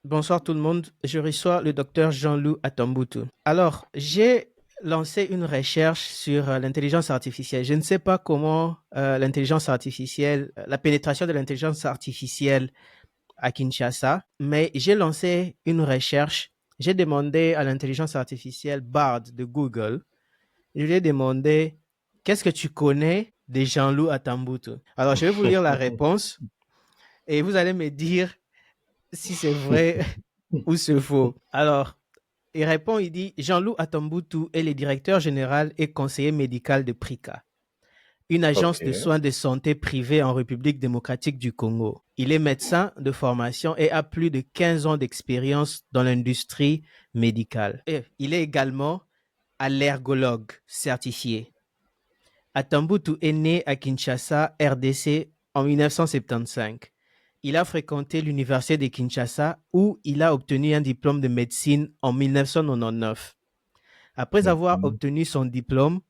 Bonsoir tout le monde, je reçois le docteur Jean-Loup Atambutu. Alors, j'ai lancé une recherche sur l'intelligence artificielle. Je ne sais pas comment l'intelligence artificielle, la pénétration de l'intelligence artificielle à Kinshasa, mais j'ai lancé une recherche. J'ai demandé à l'intelligence artificielle Bard de Google, je lui ai demandé, qu'est-ce que tu connais de Jean-Loup Atambutu? Alors, je vais vous lire la réponse et vous allez me dire si c'est vrai ou c'est faux. Alors, il répond, il dit Jean-Loup Atambutu est le directeur général et conseiller médical de PRICA, une Ok. agence de soins de santé privée en République démocratique du Congo. Il est médecin de formation et a plus de 15 ans d'expérience dans l'industrie médicale. Et il est également allergologue certifié. Atambutu est né à Kinshasa, RDC, en 1975. Il a fréquenté l'université de Kinshasa où il a obtenu un diplôme de médecine en 1999. Après avoir Mhm. obtenu son diplôme,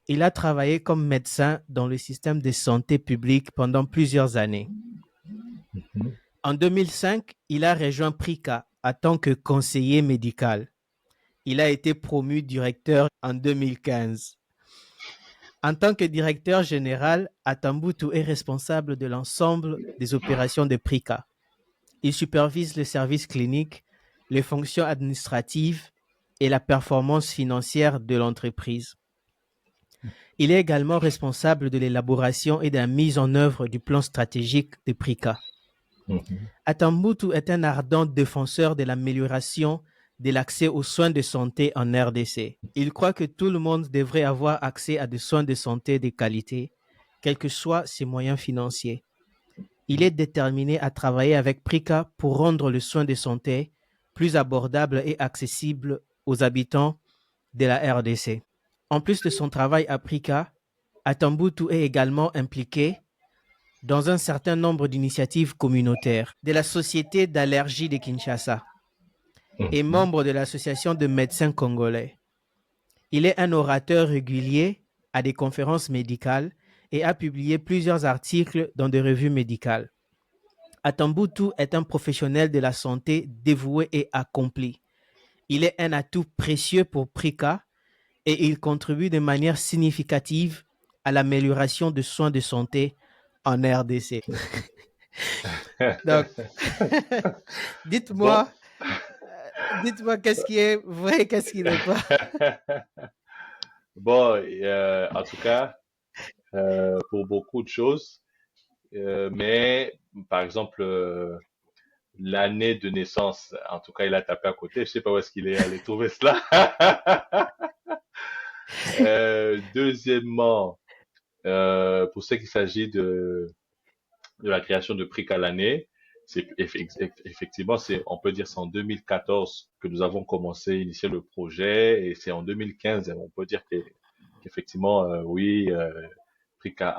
il a travaillé comme médecin dans le système de santé publique pendant plusieurs années. Mhm. En 2005, il a rejoint PRICA en tant que conseiller médical. Il a été promu directeur en 2015. En tant que directeur général, Atambutu est responsable de l'ensemble des opérations de PRICA. Il supervise les services cliniques, les fonctions administratives et la performance financière de l'entreprise. Il est également responsable de l'élaboration et de la mise en œuvre du plan stratégique de PRICA. Mhm. Atambutu est un ardent défenseur de l'amélioration de l'accès aux soins de santé en RDC. Il croit que tout le monde devrait avoir accès à des soins de santé de qualité, quels que soient ses moyens financiers. Il est déterminé à travailler avec PRICA pour rendre le soin de santé plus abordable et accessible aux habitants de la RDC. En plus de son travail à PRICA, Atambutu est également impliqué dans un certain nombre d'initiatives communautaires de la Société d'allergie de Kinshasa et Mhm. membre de l'Association de médecins congolais. Il est un orateur régulier à des conférences médicales et a publié plusieurs articles dans des revues médicales. Atambutu est un professionnel de la santé dévoué et accompli. Il est un atout précieux pour PRICA et il contribue de manière significative à l'amélioration des soins de santé en RDC. Donc, Bon. dites-moi, dites-moi qu'est-ce qui est vrai, qu'est-ce qui n'est pas. Bon, en tout cas, pour beaucoup de choses, mais par exemple, l'année de naissance, en tout cas, il a tapé à côté. Je sais pas où est-ce qu'il est allé trouver cela. Deuxièmement, pour ce qui s'agit de la création de prix à l'année. Effectivement, on peut dire c'est en 2014 que nous avons commencé à initier le projet et c'est en 2015, on peut dire qu'effectivement, oui, Prika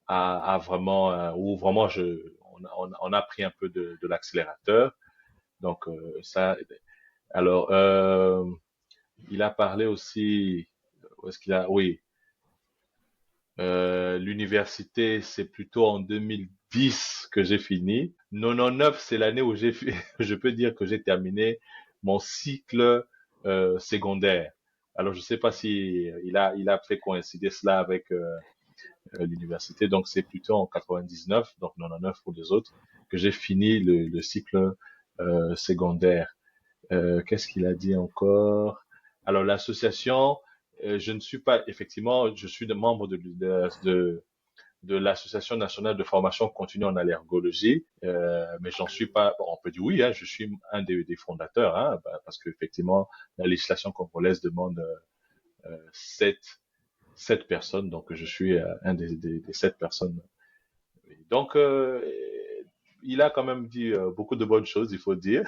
a vraiment, ou vraiment, on a pris un peu de l'accélérateur. Donc, ça, alors, il a parlé aussi, où est-ce qu'il a, oui, l'université, c'est plutôt en 2010 que j'ai fini. 99, c'est l'année où je peux dire que j'ai terminé mon cycle secondaire. Alors, je sais pas si il a fait coïncider cela avec l'université. Donc, c'est plutôt en 99, donc 99 pour les autres, que j'ai fini le cycle secondaire. Qu'est-ce qu'il a dit encore? Alors, l'association, je ne suis pas, effectivement, je suis membre de l'Association nationale de formation continue en allergologie, mais j'en suis pas, bon, on peut dire oui, hein, je suis un des fondateurs, hein, parce qu'effectivement, la législation congolaise demande sept personnes, donc je suis un des sept personnes. Donc, il a quand même dit beaucoup de bonnes choses, il faut dire.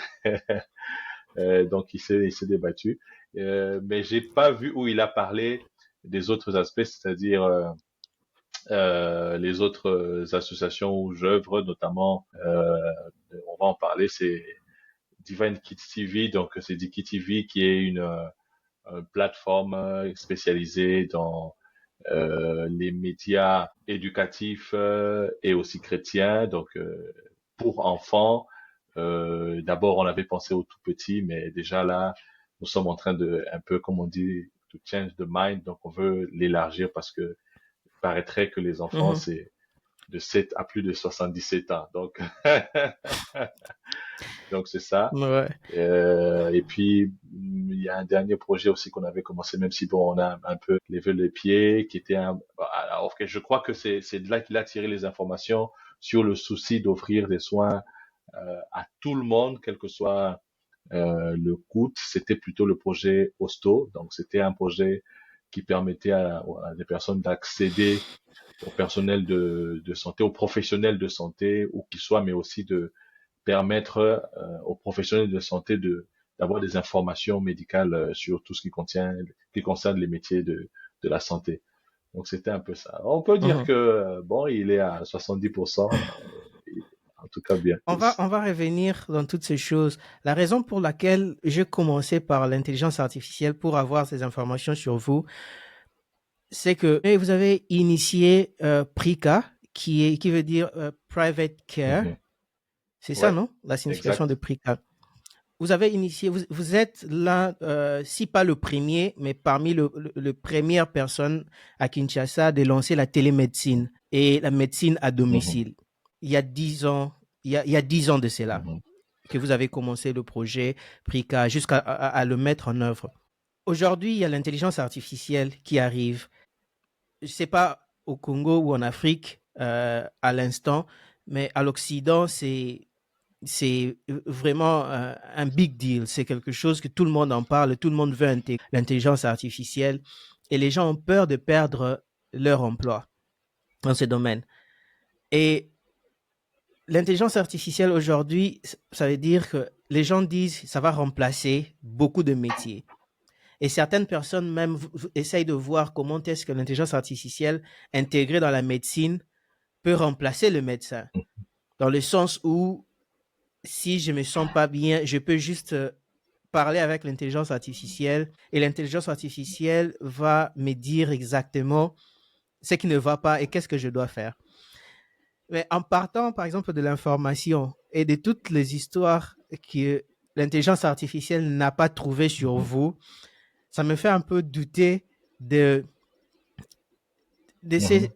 Donc il s'est débattu, mais j'ai pas vu où il a parlé des autres aspects, c'est-à-dire les autres associations où j'œuvre, notamment, on va en parler, c'est Divine Kids TV, donc c'est Diki TV qui est une plateforme spécialisée dans les médias éducatifs et aussi chrétiens, donc pour enfants D'abord, on avait pensé au tout petit, mais déjà là, nous sommes en train de, un peu comme on dit, to change the mind. Donc, on veut l'élargir parce que il paraîtrait que les enfants, Mhm. c'est de 7 à plus de 77 ans. Donc, donc c'est ça. Ouais. Et puis, il y a un dernier projet aussi qu'on avait commencé, même si bon, on a un peu levé les pieds, qui était un, alors, que je crois que c'est de là qu'il a tiré les informations sur le souci d'offrir des soins à tout le monde, quel que soit le coût. C'était plutôt le projet Hosto. Donc, c'était un projet qui permettait à des personnes d'accéder au personnel de santé, aux professionnels de santé, où qu'ils soient, mais aussi de permettre aux professionnels de santé d'avoir des informations médicales sur tout ce qui concerne les métiers de la santé. Donc c'était un peu ça. On peut dire Mhm. que bon, il est à 70%, en tout cas bien plus. On va revenir dans toutes ces choses. La raison pour laquelle j'ai commencé par l'intelligence artificielle pour avoir ces informations sur vous, c'est que vous avez initié PRICA, qui veut dire Private Care. Mhm. C'est ça, Ouais, non? La signification de exact. PRICA. Vous avez initié, vous êtes là, si pas le premier, mais parmi le première personne à Kinshasa de lancer la télémédecine et la médecine à Mhm. domicile. Il y a 10 ans, il y a 10 ans de cela Mhm. que vous avez commencé le projet PRICA jusqu'à à le mettre en œuvre. Aujourd'hui, il y a l'intelligence artificielle qui arrive. Je ne sais pas au Congo ou en Afrique à l'instant, mais à l'Occident, c'est vraiment un big deal. C'est quelque chose que tout le monde en parle, tout le monde veut intégrer l'intelligence artificielle et les gens ont peur de perdre leur emploi dans ce domaine. Et l'intelligence artificielle aujourd'hui, ça veut dire que les gens disent que ça va remplacer beaucoup de métiers. Et certaines personnes même essayent de voir comment est-ce que l'intelligence artificielle intégrée dans la médecine peut remplacer le médecin. Dans le sens où, si je me sens pas bien, je peux juste parler avec l'intelligence artificielle et l'intelligence artificielle va me dire exactement ce qui ne va pas et qu'est-ce que je dois faire. Mais en partant, par exemple, de l'information et de toutes les histoires que l'intelligence artificielle n'a pas trouvées sur Mhm. vous, ça me fait un peu douter de, de Mhm. ces Mhm.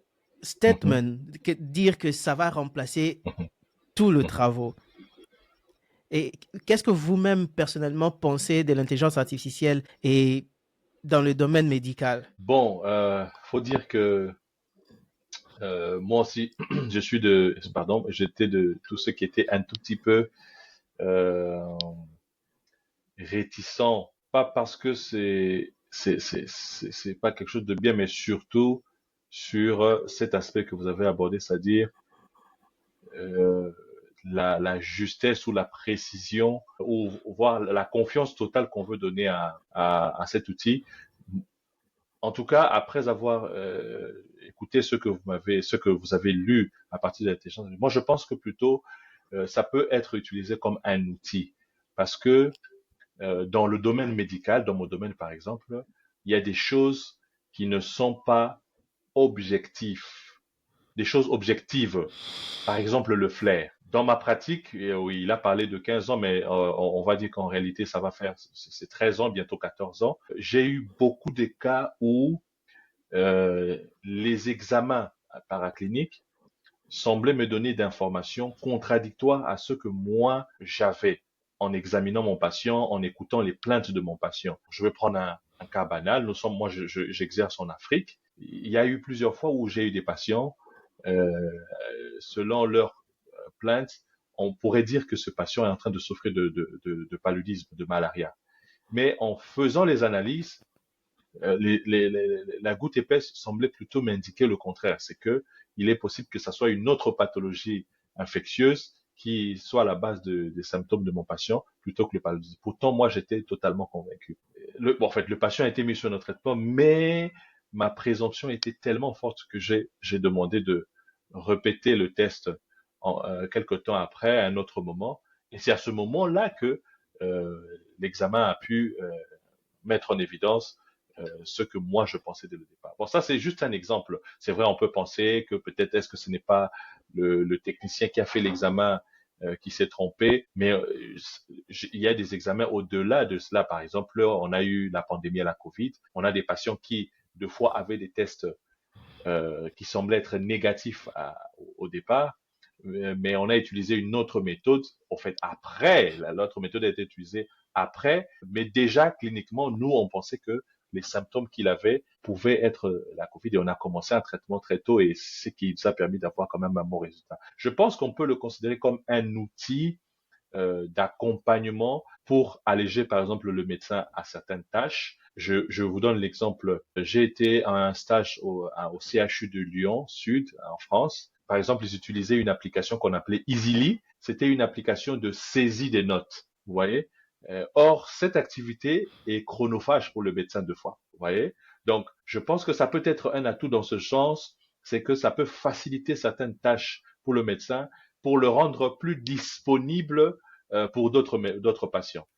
statements, dire que ça va remplacer Mhm. tout le Mhm. travail. Et qu'est-ce que vous-même, personnellement, pensez de l'intelligence artificielle et dans le domaine médical? Bon, faut dire que moi aussi, j'étais de tous ceux qui étaient un tout petit peu euh, réticents, pas parce que c'est pas quelque chose de bien, mais surtout sur cet aspect que vous avez abordé, c'est-à-dire euh, la justesse ou la précision ou voire la confiance totale qu'on veut donner à cet outil. En tout cas, après avoir écouté ce que vous avez lu à partir de l'intelligence, moi je pense que plutôt ça peut être utilisé comme un outil parce que dans le domaine médical, dans mon domaine par exemple, il y a des choses qui ne sont pas objectives, des choses objectives. Par exemple, le flair. Dans ma pratique, oui, il a parlé de 15 ans, mais on va dire qu'en réalité, ça va faire, c'est 13 ans, bientôt 14 ans. J'ai eu beaucoup de cas où les examens paracliniques semblaient me donner d'informations contradictoires à ce que moi j'avais en examinant mon patient, en écoutant les plaintes de mon patient. Je vais prendre un cas banal. Moi, j'exerce en Afrique. Il y a eu plusieurs fois où j'ai eu des patients, euh, selon leurs plaintes, on pourrait dire que ce patient est en train de souffrir de paludisme, de malaria. Mais en faisant les analyses, la goutte épaisse semblait plutôt m'indiquer le contraire. C'est que il est possible que ça soit une autre pathologie infectieuse qui soit à la base des symptômes de mon patient plutôt que le paludisme. Pourtant, moi, j'étais totalement convaincu. En fait, le patient a été mis sur notre traitement, mais ma présomption était tellement forte que j'ai demandé de répéter le test quelque temps après, à un autre moment. Et c'est à ce moment-là que l'examen a pu mettre en évidence ce que moi je pensais dès le départ. Bon, ça c'est juste un exemple. C'est vrai, on peut penser que peut-être est-ce que ce n'est pas le technicien qui a fait l'examen qui s'est trompé. Mais il y a des examens au-delà de cela. Par exemple, on a eu la pandémie à la Covid. On a des patients qui, deux fois, avaient des tests qui semblaient être négatifs au départ. Mais on a utilisé une autre méthode. En fait, après, l'autre méthode a été utilisée après. Mais déjà, cliniquement, nous, on pensait que les symptômes qu'il avait pouvaient être la Covid et on a commencé un traitement très tôt et ce qui nous a permis d'avoir quand même un bon résultat. Je pense qu'on peut le considérer comme un outil d'accompagnement pour alléger, par exemple, le médecin à certaines tâches. Je vous donne l'exemple. J'ai été à un stage au CHU de Lyon Sud, en France. Par exemple, ils utilisaient une application qu'on appelait Easily. C'était une application de saisie des notes. Vous voyez? Or, cette activité est chronophage pour le médecin deux fois. Vous voyez? Donc, je pense que ça peut être un atout dans ce sens, c'est que ça peut faciliter certaines tâches pour le médecin, pour le rendre plus disponible pour d'autres patients.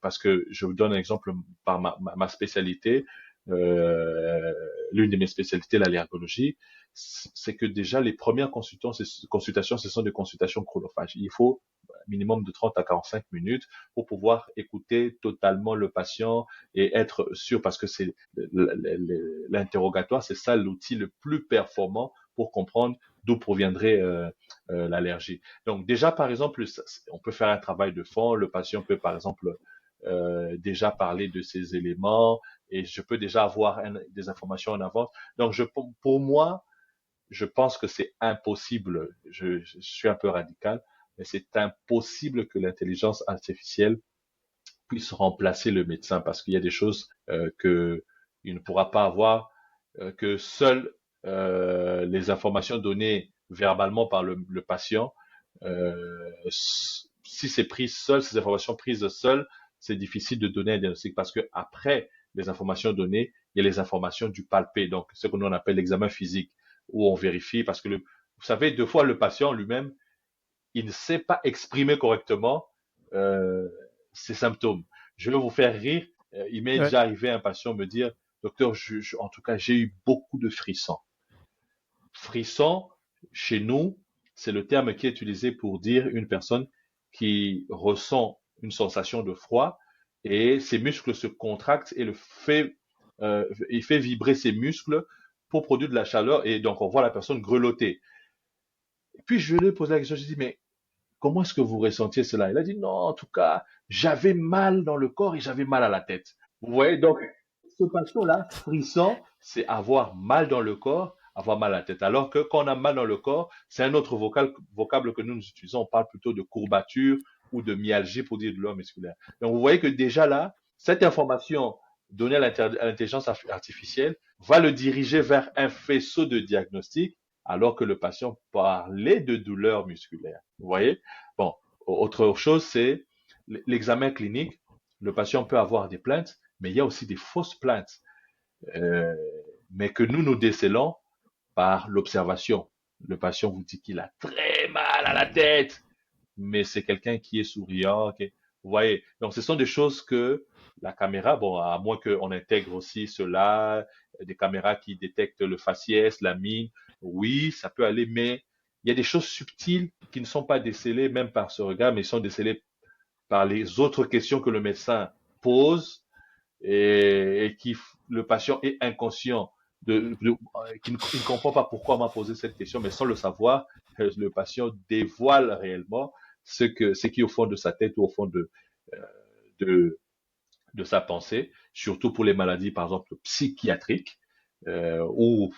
Parce que je vous donne un exemple par ma spécialité, l'une de mes spécialités, l'allergologie, c'est que déjà les premières consultations, ce sont des consultations chronophages. Il faut minimum de 30 à 45 minutes pour pouvoir écouter totalement le patient et être sûr, parce que c'est l'interrogatoire, c'est ça l'outil le plus performant pour comprendre d'où proviendrait l'allergie. Donc déjà, par exemple, on peut faire un travail de fond. Le patient peut, par exemple, déjà parler de ces éléments et je peux déjà avoir des informations en avance. Donc, pour moi, je pense que c'est impossible. Je suis un peu radical, mais c'est impossible que l'intelligence artificielle puisse remplacer le médecin parce qu'il y a des choses que il ne pourra pas avoir, que seules les informations données verbalement par le patient, si c'est pris seul, ces informations prises seules, c'est difficile de donner un diagnostic parce que après les informations données, il y a les informations du palpé, donc ce que nous on appelle l'examen physique, où on vérifie parce que vous savez, deux fois le patient lui-même, il ne sait pas exprimer correctement euh, ses symptômes. Je vais vous faire rire. Il m'est Ouais. déjà arrivé un patient me dire, docteur, en tout cas, j'ai eu beaucoup de frissons. Frisson, chez nous, c'est le terme qui est utilisé pour dire une personne qui ressent une sensation de froid et ses muscles se contractent et il fait vibrer ses muscles pour produire de la chaleur et donc on voit la personne grelotter. Et puis je lui ai posé la question, je lui ai dit, mais comment est-ce que vous ressentiez cela? Il a dit, non, en tout cas, j'avais mal dans le corps et j'avais mal à la tête. Vous voyez, donc, ce patient-là, frisson, c'est avoir mal dans le corps, avoir mal à la tête. Alors que quand on a mal dans le corps, c'est un autre vocable que nous utilisons. On parle plutôt de courbature ou de myalgie pour dire douleur musculaire. Donc, vous voyez que déjà là, cette information donnée à l'intelligence artificielle va le diriger vers un faisceau de diagnostic alors que le patient parlait de douleur musculaire. Vous voyez? Bon, autre chose, c'est l'examen clinique. Le patient peut avoir des plaintes, mais il y a aussi des fausses plaintes, euh, mais que nous décelons par l'observation. Le patient vous dit qu'il a très mal à la tête, mais c'est quelqu'un qui est souriant. Okay. Vous voyez, donc ce sont des choses que la caméra, bon, à moins qu'on intègre aussi cela, des caméras qui détectent le faciès, la mine, oui, ça peut aller, mais il y a des choses subtiles qui ne sont pas décelées même par ce regard, mais sont décelées par les autres questions que le médecin pose et qui le patient est inconscient qui ne comprend pas pourquoi on m'a posé cette question, mais sans le savoir, le patient dévoile réellement ce qui est au fond de sa tête ou au fond euh, de, de sa pensée, surtout pour les maladies, par exemple, psychiatriques, où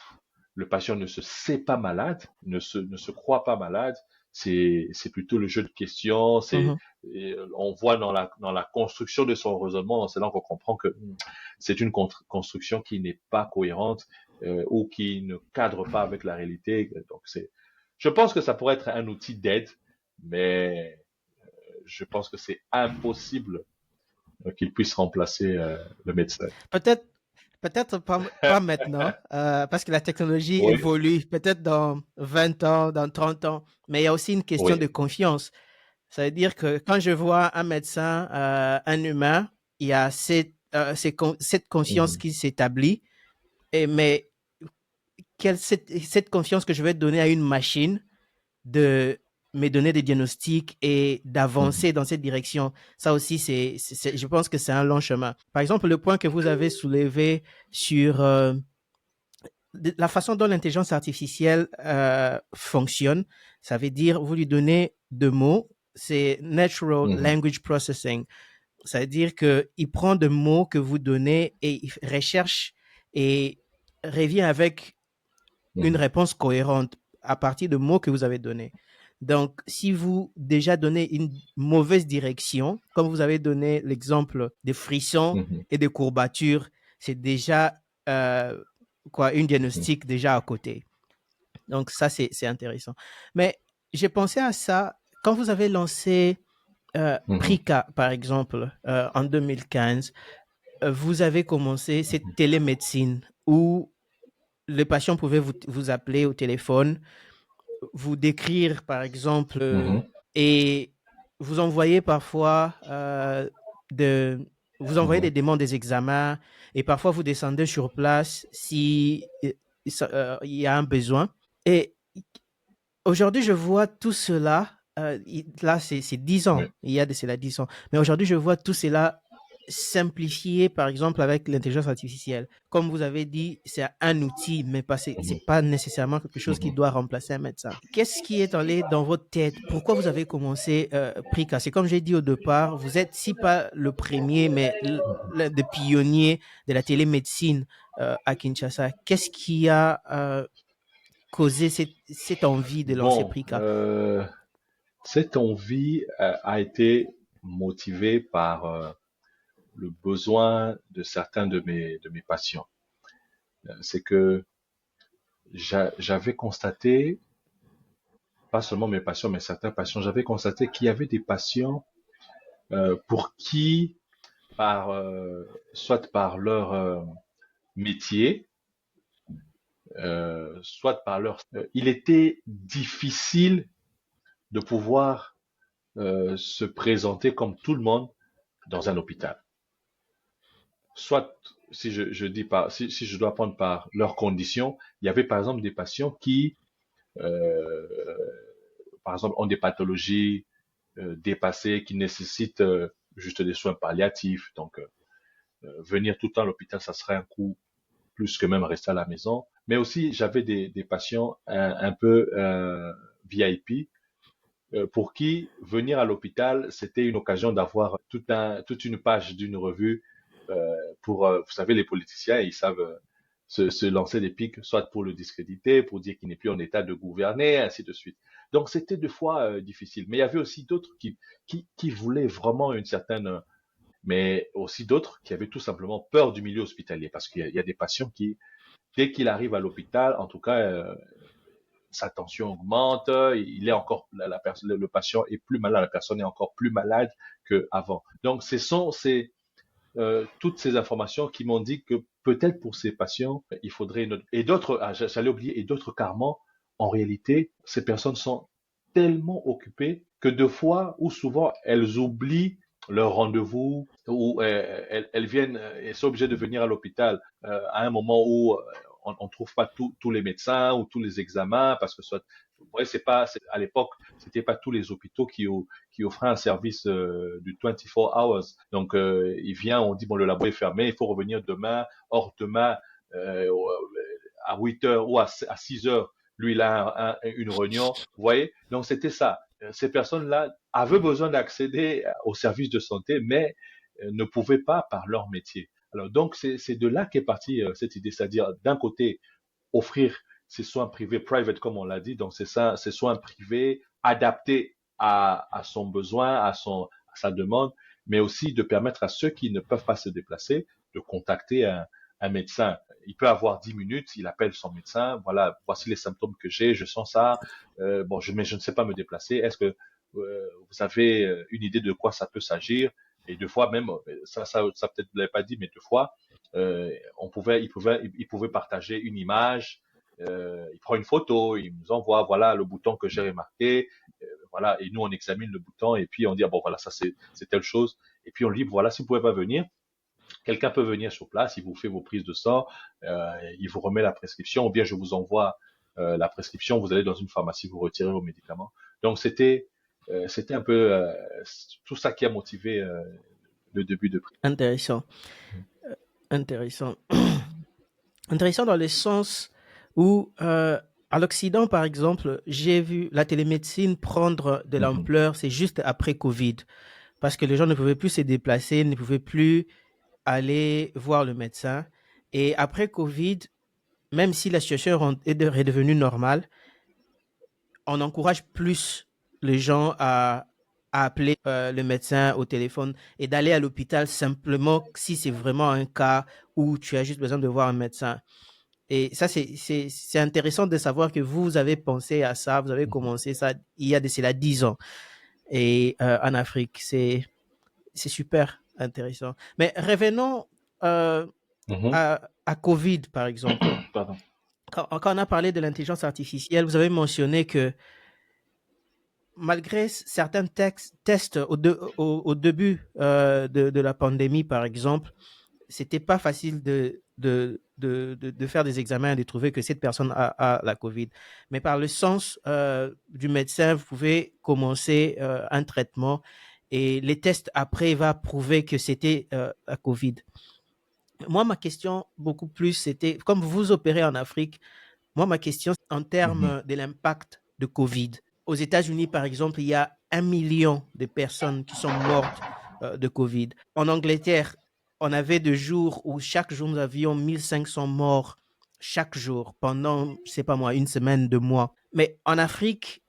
le patient ne se sait pas malade, ne se croit pas malade, c'est plutôt le jeu de questions, Mhm. on voit dans la construction de son raisonnement, c'est là qu'on comprend que c'est une construction qui n'est pas cohérente ou qui ne cadre pas avec la réalité. Donc je pense que ça pourrait être un outil d'aide, mais je pense que c'est impossible qu'il puisse remplacer le médecin. Peut-être, peut-être pas maintenant, parce que la technologie Oui, évolue, peut-être dans 20 ans, dans 30 ans, mais il y a aussi une question oui. de confiance. Ça veut dire que quand je vois un médecin, un humain, il y a cette confiance Mhm. qui s'établit, mais cette confiance que je vais donner à une machine de me donner des diagnostics et d'avancer dans cette direction. Ça aussi, je pense que c'est un long chemin. Par exemple, le point que vous avez soulevé sur la façon dont l'intelligence artificielle fonctionne, ça veut dire vous lui donnez deux mots, c'est Natural Language Processing. Ça veut dire qu'il prend des mots que vous donnez et il recherche et revient avec une réponse cohérente à partir de mots que vous avez donnés. Donc, si vous déjà donnez une mauvaise direction, comme vous avez donné l'exemple des frissons et des courbatures, c'est déjà une diagnostic déjà à côté. Donc, ça, c'est intéressant. Mais j'ai pensé à ça quand vous avez lancé Prika, par exemple, en 2015. Vous avez commencé cette télémédecine où les patients pouvaient vous appeler au téléphone, vous décrire, par exemple, et vous envoyer parfois vous envoyez des demandes des examens et parfois vous descendez sur place si il y a un besoin. Et aujourd'hui, je vois tout cela. Là, c'est 10 ans. Oui. Il y a de cela 10 ans. Mais aujourd'hui, je vois tout cela simplifié, par exemple, avec l'intelligence artificielle. Comme vous avez dit, c'est un outil, mais c'est pas nécessairement quelque chose qui doit remplacer un médecin. Qu'est-ce qui est allé dans votre tête? Pourquoi vous avez commencé Prika? C'est comme j'ai dit au départ, vous êtes si pas le premier, mais l'un des pionniers de la télémédecine à Kinshasa. Qu'est-ce qui a causé cette envie de lancer Bon, Prika? cette envie a été motivée par le besoin de certains de mes patients. C'est que j'avais constaté, pas seulement mes patients, mais certains patients, j'avais constaté qu'il y avait des patients pour qui, soit par leur métier, soit par leur... il était difficile de pouvoir se présenter comme tout le monde dans un hôpital. Soit, si je dis pas, si je dois prendre par leurs conditions, il y avait par exemple des patients qui, euh, par exemple, ont des pathologies dépassées qui nécessitent juste des soins palliatifs. Donc, venir tout le temps à l'hôpital, ça serait un coût plus que même rester à la maison. Mais aussi, j'avais des patients un peu VIP pour qui venir à l'hôpital, c'était une occasion d'avoir toute une page d'une revue pour, vous savez, les politiciens, ils savent se lancer des pics, soit pour le discréditer, pour dire qu'il n'est plus en état de gouverner, ainsi de suite. Donc c'était deux fois difficile. Mais il y avait aussi d'autres qui voulaient vraiment une certaine, mais aussi d'autres qui avaient tout simplement peur du milieu hospitalier, parce qu'il y a des patients qui, dès qu'il arrive à l'hôpital, en tout cas, sa tension augmente, il est encore le patient est plus malade, la personne est encore plus malade qu'avant. Donc c'est toutes ces informations qui m'ont dit que peut-être pour ces patients, il faudrait et d'autres, j'allais oublier, et d'autres carrément, en réalité, ces personnes sont tellement occupées que deux fois ou souvent elles oublient leur rendez-vous ou elles viennent, elles sont obligées de venir à l'hôpital à un moment où on trouve pas tous les médecins ou tous les examens parce que soit ouais, à l'époque c'était pas tous les hôpitaux qui offraient un service du 24 hours. Donc il vient, on dit bon le labo est fermé, il faut revenir demain. Or demain euh, à 8 heures ou à 6 heures, lui il a une réunion. Vous voyez, donc c'était ça. Ces personnes-là avaient besoin d'accéder aux services de santé, mais ne pouvaient pas par leur métier. Alors donc c'est de là qu'est partie cette idée, c'est-à-dire d'un côté offrir ces soins privés, private comme on l'a dit, donc c'est ça, ces soins privés adaptés à son besoin, à sa demande, mais aussi de permettre à ceux qui ne peuvent pas se déplacer de contacter un médecin. Il peut avoir 10 minutes, il appelle son médecin, voilà, voici les symptômes que j'ai, je sens ça, bon, mais je ne sais pas me déplacer, est-ce que vous avez une idée de quoi ça peut s'agir? Et deux fois même, ça peut-être vous l'avez pas dit, mais deux fois, il pouvait partager une image, il prend une photo, il nous envoie, voilà le bouton que j'ai remarqué, voilà, et nous on examine le bouton et puis on dit ah bon voilà ça c'est telle chose, et puis on lui dit voilà si vous pouvez pas venir, quelqu'un peut venir sur place, il vous fait vos prises de sang, il vous remet la prescription, ou bien je vous envoie la prescription, vous allez dans une pharmacie, vous retirez vos médicaments. Donc c'était un peu tout ça qui a motivé le début de prix. Intéressant. Intéressant. Intéressant dans le sens où, à l'Occident, par exemple, j'ai vu la télémédecine prendre de Mhm, l'ampleur, c'est juste après Covid, parce que les gens ne pouvaient plus se déplacer, ne pouvaient plus aller voir le médecin. Et après Covid, même si la situation est redevenue normale, on encourage plus les gens à appeler le médecin au téléphone et d'aller à l'hôpital simplement si c'est vraiment un cas où tu as juste besoin de voir un médecin. Et ça, c'est intéressant de savoir que vous avez pensé à ça, vous avez mhm, commencé ça il y a de cela 10 ans. Et en Afrique, c'est super intéressant. Mais revenons euh, mhm. à Covid, par exemple. Pardon. Quand on a parlé de l'intelligence artificielle, vous avez mentionné que malgré certains tests au début de la pandémie, par exemple, c'était pas facile de faire des examens et de trouver que cette personne a la COVID. Mais par le sens du médecin, vous pouvez commencer un traitement et les tests après va prouver que c'était la COVID. Moi, ma question beaucoup plus, c'était, comme vous opérez en Afrique, moi, ma question en Mhm, termes de l'impact de COVID. Aux États-Unis, par exemple, il y a 1 million de personnes qui sont mortes de COVID. En Angleterre, on avait des jours où chaque jour, nous avions 1500 morts chaque jour pendant, je sais pas moi, une semaine, 2 mois. Mais en Afrique,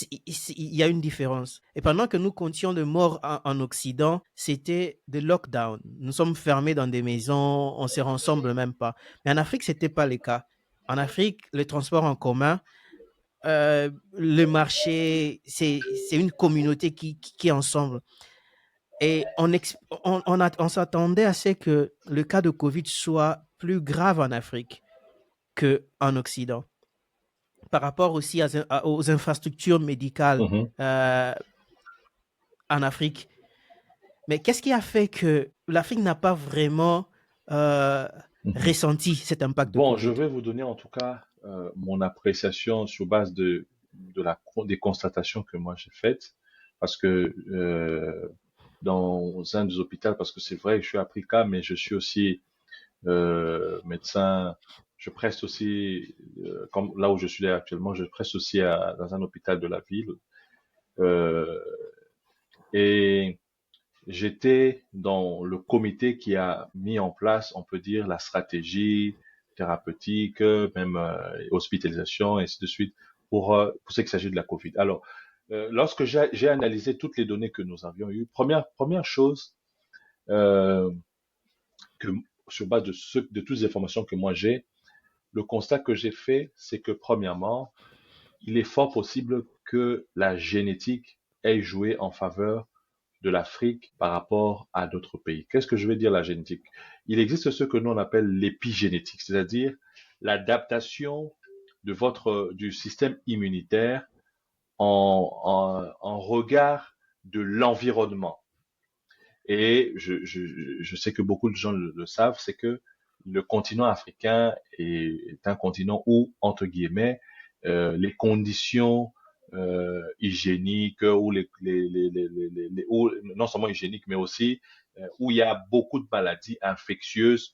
il y a une différence. Et pendant que nous comptions de morts en Occident, c'était des lockdowns. Nous sommes fermés dans des maisons, on se rassemble même pas. Mais en Afrique, c'était pas le cas. En Afrique, le transport en commun, le marché, c'est une communauté qui est ensemble. Et on s'attendait à ce que le cas de Covid soit plus grave en Afrique qu'en Occident par rapport aussi aux infrastructures médicales mhm, euh, en Afrique. Mais qu'est-ce qui a fait que l'Afrique n'a pas vraiment euh, mhm. ressenti cet impact de Bon, je Covid? vais vous donner en tout cas mon appréciation sur base des constatations que moi j'ai faites, parce que dans un des hôpitaux, parce que c'est vrai, je suis africain, mais je suis aussi médecin. Je preste aussi, comme là où je suis là actuellement, je preste aussi dans un hôpital de la ville. Euh, et j'étais dans le comité qui a mis en place, on peut dire, la stratégie thérapeutique, même hospitalisation, et ainsi de suite, pour ce qui s'agit de la Covid. Alors, lorsque j'ai analysé toutes les données que nous avions eues, première chose, euh, que sur base de toutes les informations que moi j'ai, le constat que j'ai fait, c'est que premièrement, il est fort possible que la génétique ait joué en faveur de l'Afrique par rapport à d'autres pays. Qu'est-ce que je veux dire la génétique? Il existe ce que nous on appelle l'épigénétique, c'est-à-dire l'adaptation du système immunitaire en regard de l'environnement. Et je sais que beaucoup de gens le savent, c'est que le continent africain est un continent où, entre guillemets, les conditions hygiéniques ou non seulement hygiéniques, mais aussi où il y a beaucoup de maladies infectieuses,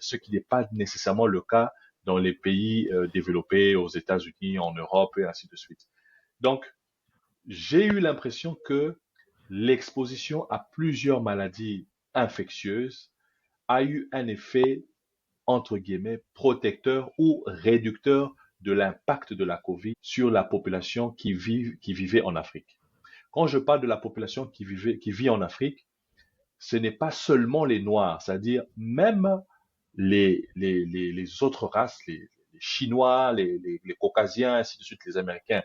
ce qui n'est pas nécessairement le cas dans les pays développés, aux États-Unis, en Europe et ainsi de suite. Donc, j'ai eu l'impression que l'exposition à plusieurs maladies infectieuses a eu un effet, entre guillemets, protecteur ou réducteur de l'impact de la COVID sur la population qui vivait en Afrique. Quand je parle de la population qui vit en Afrique, ce n'est pas seulement les Noirs, c'est-à-dire même les autres races, les Chinois, les Caucasiens, ainsi de suite, les Américains,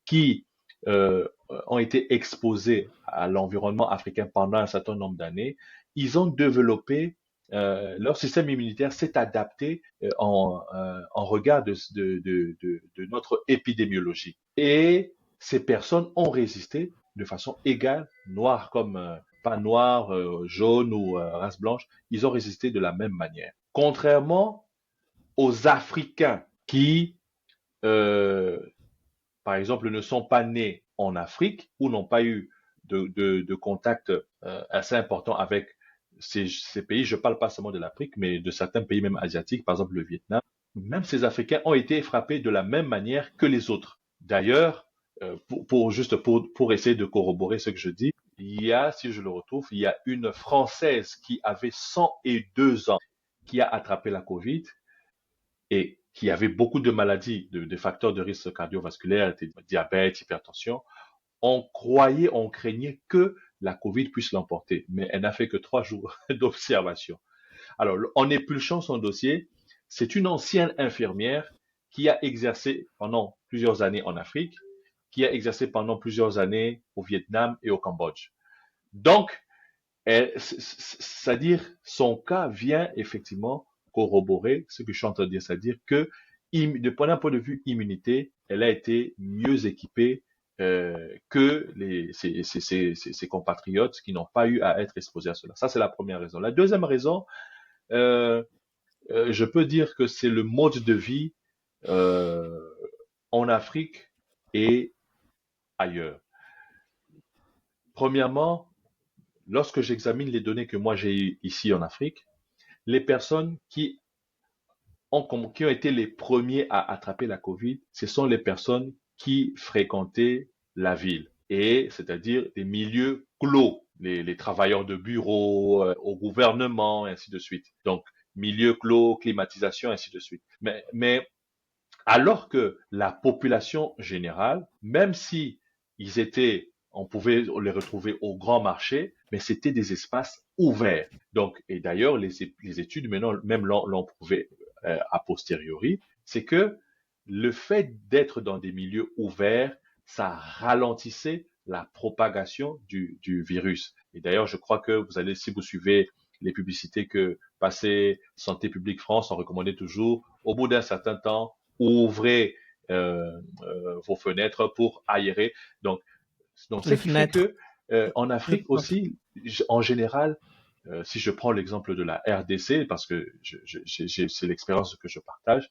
qui ont été exposés à l'environnement africain pendant un certain nombre d'années, ils ont développé leur système immunitaire s'est adapté en regard de notre épidémiologie. Et ces personnes ont résisté de façon égale, noire comme pas noir, jaune ou race blanche, ils ont résisté de la même manière. Contrairement aux Africains qui, euh, par exemple, ne sont pas nés en Afrique ou n'ont pas eu de contact assez important avec ces pays. Je ne parle pas seulement de l'Afrique, mais de certains pays même asiatiques, par exemple le Vietnam. Même ces Africains ont été frappés de la même manière que les autres. D'ailleurs, pour essayer de corroborer ce que je dis, il y a, si je le retrouve, il y a une Française qui avait 102 ans qui a attrapé la Covid et qui avait beaucoup de maladies, de facteurs de risque cardiovasculaire, diabète, hypertension. On craignait que la Covid puisse l'emporter, mais elle n'a fait que 3 jours d'observation. Alors, en épluchant son dossier, c'est une ancienne infirmière qui a exercé pendant plusieurs années en Afrique, qui a exercé pendant plusieurs années au Vietnam et au Cambodge. Donc, c'est-à-dire, son cas vient effectivement corroborer ce que je suis en train de dire, c'est-à-dire que, d'un point de vue immunité, elle a été mieux équipée que ses compatriotes qui n'ont pas eu à être exposés à cela. Ça, c'est la première raison. La deuxième raison, euh, je peux dire que c'est le mode de vie euh, en Afrique et ailleurs. Premièrement, lorsque j'examine les données que moi j'ai ici en Afrique, les personnes qui ont été les premiers à attraper la Covid, ce sont les personnes qui fréquentaient la ville, et c'est-à-dire des milieux clos, les travailleurs de bureau, au gouvernement, et ainsi de suite. Donc, milieu clos, climatisation, ainsi de suite. Mais alors que la population générale, même si on pouvait les retrouver au grand marché, mais c'était des espaces ouverts. Donc, et d'ailleurs, les études maintenant même l'ont prouvé a posteriori, c'est que le fait d'être dans des milieux ouverts, ça ralentissait la propagation du virus. Et d'ailleurs, je crois que si vous suivez les publicités que passait Santé publique France, on recommandait toujours, au bout d'un certain temps, ouvrez vos fenêtres pour aérer. Donc, ce Les qui fait fenêtres. que en Afrique aussi, en général, si je prends l'exemple de la RDC, parce que c'est l'expérience que je partage,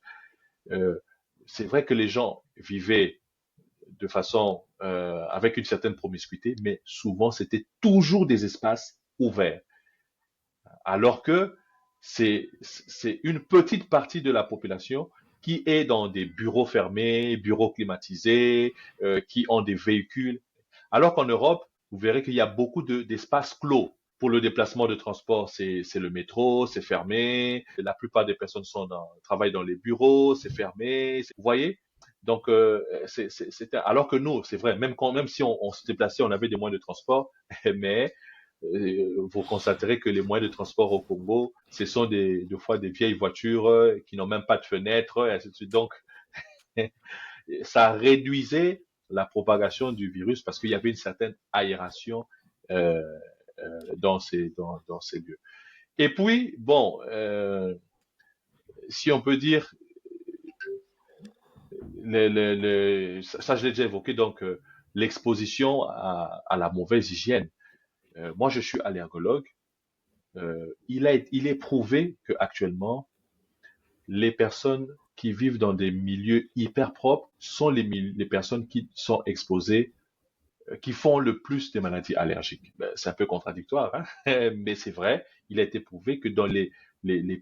euh, c'est vrai que les gens vivaient de façon avec une certaine promiscuité, mais souvent c'était toujours des espaces ouverts, alors que c'est une petite partie de la population qui est dans des bureaux fermés, bureaux climatisés, qui ont des véhicules. Alors qu'en Europe, vous verrez qu'il y a beaucoup d'espaces clos. Pour le déplacement de transport, c'est le métro, c'est fermé. La plupart des personnes travaillent dans les bureaux, c'est fermé. Vous voyez? Donc, alors que nous, c'est vrai, même si on se déplaçait, on avait des moyens de transport, mais vous constaterez que les moyens de transport au Congo, ce sont des fois des vieilles voitures qui n'ont même pas de fenêtres, et ainsi de suite. Donc, ça réduisait la propagation du virus parce qu'il y avait une certaine aération euh, dans ces lieux. Et puis, bon, si on peut dire, ça je l'ai déjà évoqué, donc l'exposition à la mauvaise hygiène. Moi, je suis allergologue. Il est prouvé que actuellement, les personnes qui vivent dans des milieux hyper propres sont les personnes qui sont exposées, qui font le plus de maladies allergiques. Ben, c'est un peu contradictoire, hein? Mais c'est vrai. Il a été prouvé que dans les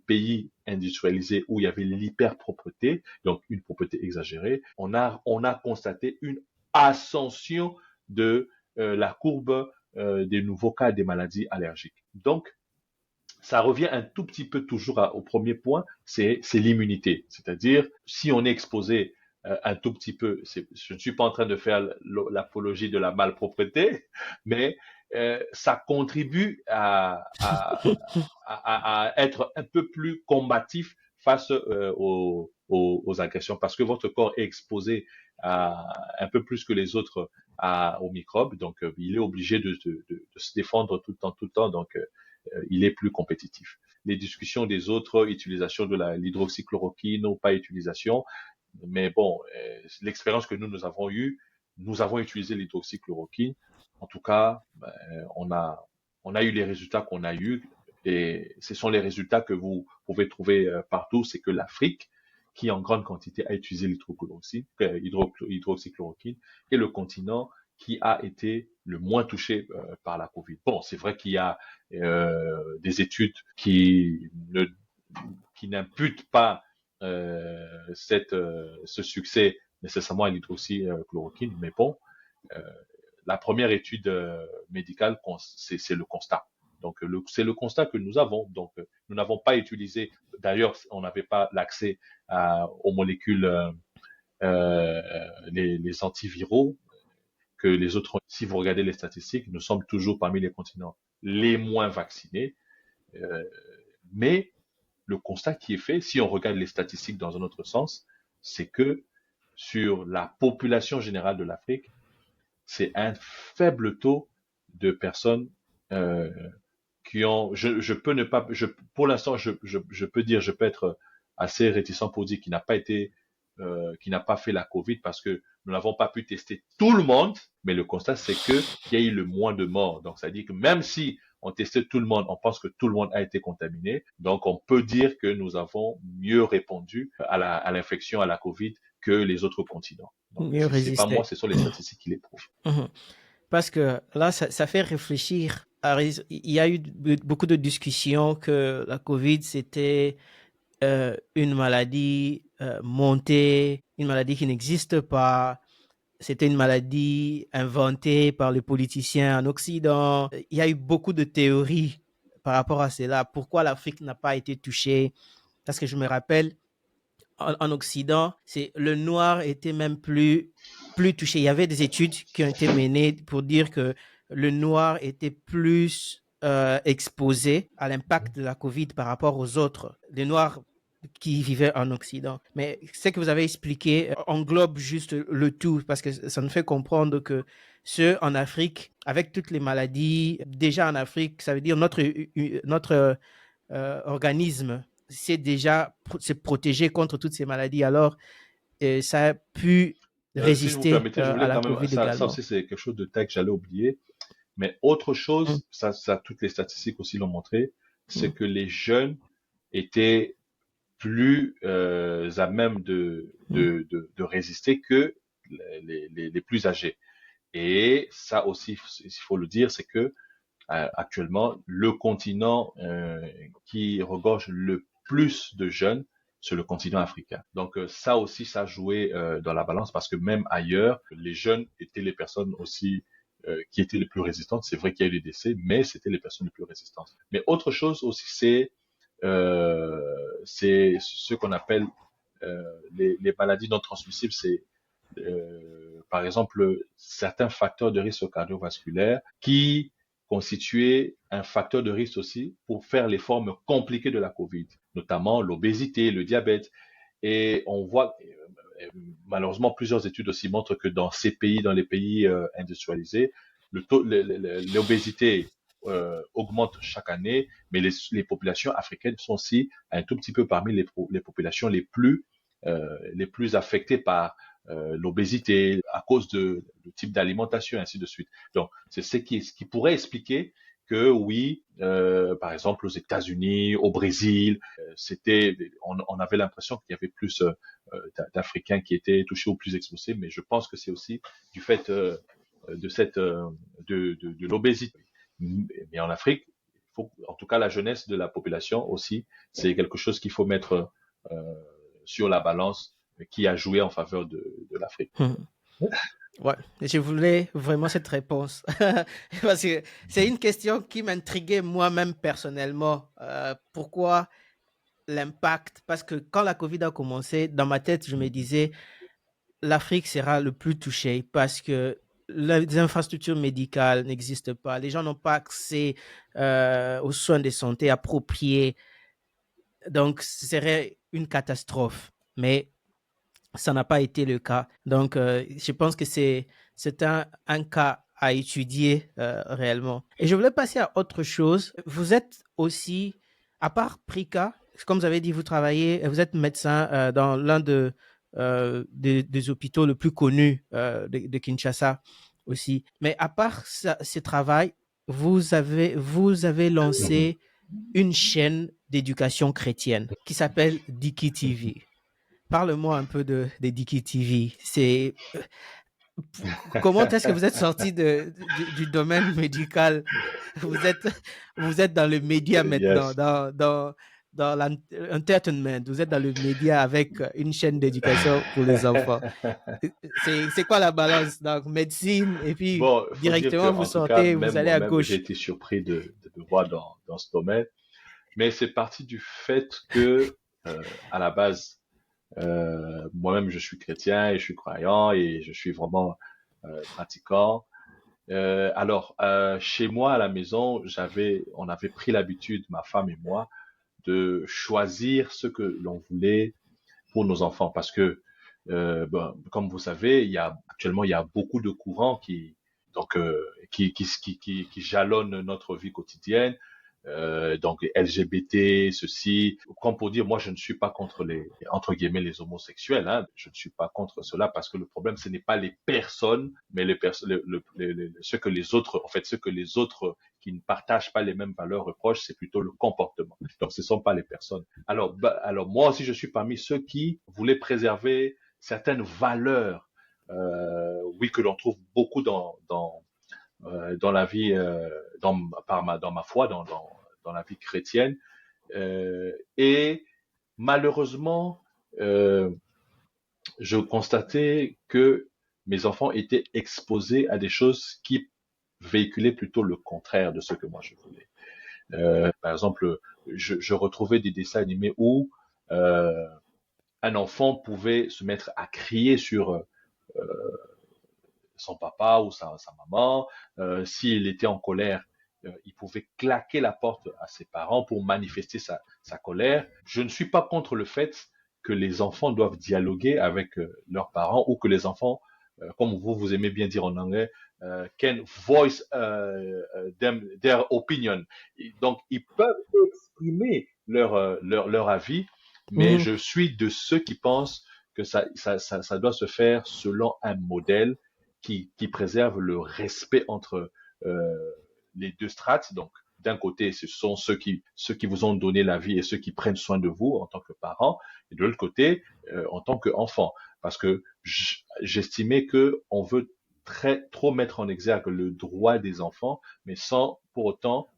pays industrialisés où il y avait l'hyperpropreté, donc une propreté exagérée, on a constaté une ascension de la courbe des nouveaux cas des maladies allergiques. Donc, ça revient un tout petit peu toujours au premier point, c'est l'immunité. C'est-à-dire, si on est exposé un tout petit peu, je ne suis pas en train de faire l'apologie de la malpropreté, mais ça contribue à être un peu plus combatif face aux agressions, parce que votre corps est exposé un peu plus que les autres aux microbes, donc il est obligé de se défendre tout le temps, donc il est plus compétitif. Les discussions des autres, utilisation de l'hydroxychloroquine ou pas utilisation, mais bon, l'expérience que nous avons eue, nous avons utilisé l'hydroxychloroquine. En tout cas, on a eu les résultats qu'on a eus, et ce sont les résultats que vous pouvez trouver partout. C'est que l'Afrique, qui en grande quantité a utilisé l'hydroxychloroquine, et le continent qui a été le moins touché par la Covid. Bon, c'est vrai qu'il y a des études qui n'imputent pas ce succès nécessairement à l'hydroxychloroquine, mais bon, euh, la première étude médicale, c'est le constat. Donc, c'est le constat que nous avons. Donc, nous n'avons pas utilisé, d'ailleurs, on n'avait pas l'accès aux molécules, les antiviraux que les autres. Si vous regardez les statistiques, nous sommes toujours parmi les continents les moins vaccinés. Mais le constat qui est fait, si on regarde les statistiques dans un autre sens, c'est que sur la population générale de l'Afrique, c'est un faible taux de personnes qui ont. Je peux ne pas. Pour l'instant, je peux dire, je peux être assez réticent pour dire qu'il n'a pas été, qui n'a pas fait la Covid parce que nous n'avons pas pu tester tout le monde. Mais le constat, c'est que qu'il y a eu le moins de morts. Donc, ça dit que même si on testait tout le monde, on pense que tout le monde a été contaminé. Donc, on peut dire que nous avons mieux répondu à l'infection, à la Covid que les autres continents. Donc, Mieux c'est pas moi, résister. ce sont les statistiques qui les prouvent. Parce que là, ça fait réfléchir. Il y a eu beaucoup de discussions que la COVID, c'était une maladie montée, une maladie qui n'existe pas. C'était une maladie inventée par les politiciens en Occident. Il y a eu beaucoup de théories par rapport à cela. Pourquoi l'Afrique n'a pas été touchée? Parce que je me rappelle, en Occident, le noir était même plus touché. Il y avait des études qui ont été menées pour dire que le noir était plus exposé à l'impact de la COVID par rapport aux autres. Les noirs qui vivaient en Occident. Mais ce que vous avez expliqué englobe juste le tout, parce que ça nous fait comprendre que ceux en Afrique, avec toutes les maladies, déjà en Afrique, ça veut dire notre organisme s'est protégé contre toutes ces maladies. Alors, ça a pu Si je vous résister permettez, je à voulais la quand même, COVID ça également. aussi c'est quelque chose de taille que j'allais oublier, mais autre Mm, chose, ça toutes les statistiques aussi l'ont montré, c'est mm, que les jeunes étaient plus à même mm, de résister que les plus âgés. Et ça aussi, il faut le dire, c'est que actuellement, le continent qui regorge le plus de jeunes, c'est le continent africain. Donc ça aussi, ça jouait dans la balance parce que même ailleurs, les jeunes étaient les personnes aussi qui étaient les plus résistantes. C'est vrai qu'il y a eu des décès, mais c'était les personnes les plus résistantes. Mais autre chose aussi, c'est ce qu'on appelle les maladies non transmissibles. C'est par exemple certains facteurs de risque cardiovasculaire qui constituaient un facteur de risque aussi pour faire les formes compliquées de la COVID, notamment l'obésité, le diabète. Et on voit, malheureusement, plusieurs études aussi montrent que dans ces pays, dans les pays industrialisés, l'obésité augmente chaque année, mais les populations africaines sont aussi un tout petit peu parmi les populations les plus affectées par l'obésité à cause du type d'alimentation, et ainsi de suite. Donc, c'est ce qui pourrait expliquer que oui, par exemple aux États-Unis, au Brésil, on avait l'impression qu'il y avait plus d'Africains qui étaient touchés ou plus exposés, mais je pense que c'est aussi du fait de cette de l'obésité. Mais en Afrique, en tout cas la jeunesse de la population aussi, c'est quelque chose qu'il faut mettre sur la balance qui a joué en faveur de l'Afrique. mm. Ouais, je voulais vraiment cette réponse. Parce que c'est une question qui m'intriguait moi-même personnellement. Pourquoi l'impact? Parce que quand la COVID a commencé, dans ma tête, je me disais, l'Afrique sera le plus touchée parce que les infrastructures médicales n'existent pas. Les gens n'ont pas accès aux soins de santé appropriés. Donc, ce serait une catastrophe. Mais ça n'a pas été le cas. Donc, je pense que c'est un cas à étudier réellement. Et je voulais passer à autre chose. Vous êtes aussi, à part Prika, comme vous avez dit, vous êtes médecin dans l'un des hôpitaux le plus connus de Kinshasa aussi. Mais à part ce travail, vous avez lancé une chaîne d'éducation chrétienne qui s'appelle Diki TV. parle-moi un peu des Diki TV. Comment est-ce que vous êtes sorti du domaine médical? Vous êtes, vous êtes dans le média maintenant, Yes. dans l'entertainment. Vous êtes dans le média avec une chaîne d'éducation pour les enfants. C'est quoi la balance? Donc, médecine, et puis Bon, il faut dire que, directement, vous en tout cas, sortez, vous même allez à moi-même, j'ai gauche. été surpris de me voir dans ce domaine. Mais c'est parti du fait que, à la base, moi-même, je suis chrétien et je suis croyant et je suis vraiment pratiquant. Chez moi à la maison, on avait pris l'habitude, ma femme et moi, de choisir ce que l'on voulait pour nos enfants, parce que, comme vous savez, actuellement il y a beaucoup de courants donc qui jalonnent notre vie quotidienne. Donc LGBT, ceci, comme pour dire, moi je ne suis pas contre les entre guillemets les homosexuels, hein, je ne suis pas contre cela parce que le problème ce n'est pas les personnes, mais ce que les autres, en fait, ce que les autres qui ne partagent pas les mêmes valeurs reprochent, c'est plutôt le comportement. Donc ce ne sont pas les personnes. Alors moi aussi je suis parmi ceux qui voulaient préserver certaines valeurs, oui que l'on trouve beaucoup dans la vie, dans ma foi, dans la vie chrétienne. Et malheureusement, euh, je constatais que mes enfants étaient exposés à des choses qui véhiculaient plutôt le contraire de ce que moi je voulais. Par exemple, je retrouvais des dessins animés où euh, un enfant pouvait se mettre à crier sur son papa ou sa maman. S'il était en colère, il pouvait claquer la porte à ses parents pour manifester sa colère. Je ne suis pas contre le fait que les enfants doivent dialoguer avec leurs parents ou que les enfants, comme vous aimez bien dire en anglais, can voice their opinion. Donc, ils peuvent exprimer leur avis, mais Mhm. je suis de ceux qui pensent que ça doit se faire selon un modèle qui préserve le respect entre les deux strates. Donc, d'un côté, ce sont ceux qui vous ont donné la vie et ceux qui prennent soin de vous en tant que parents, et de l'autre côté, en tant qu'enfant. Parce que j'estimais que on veut trop mettre en exergue le droit des enfants, mais sans pour autant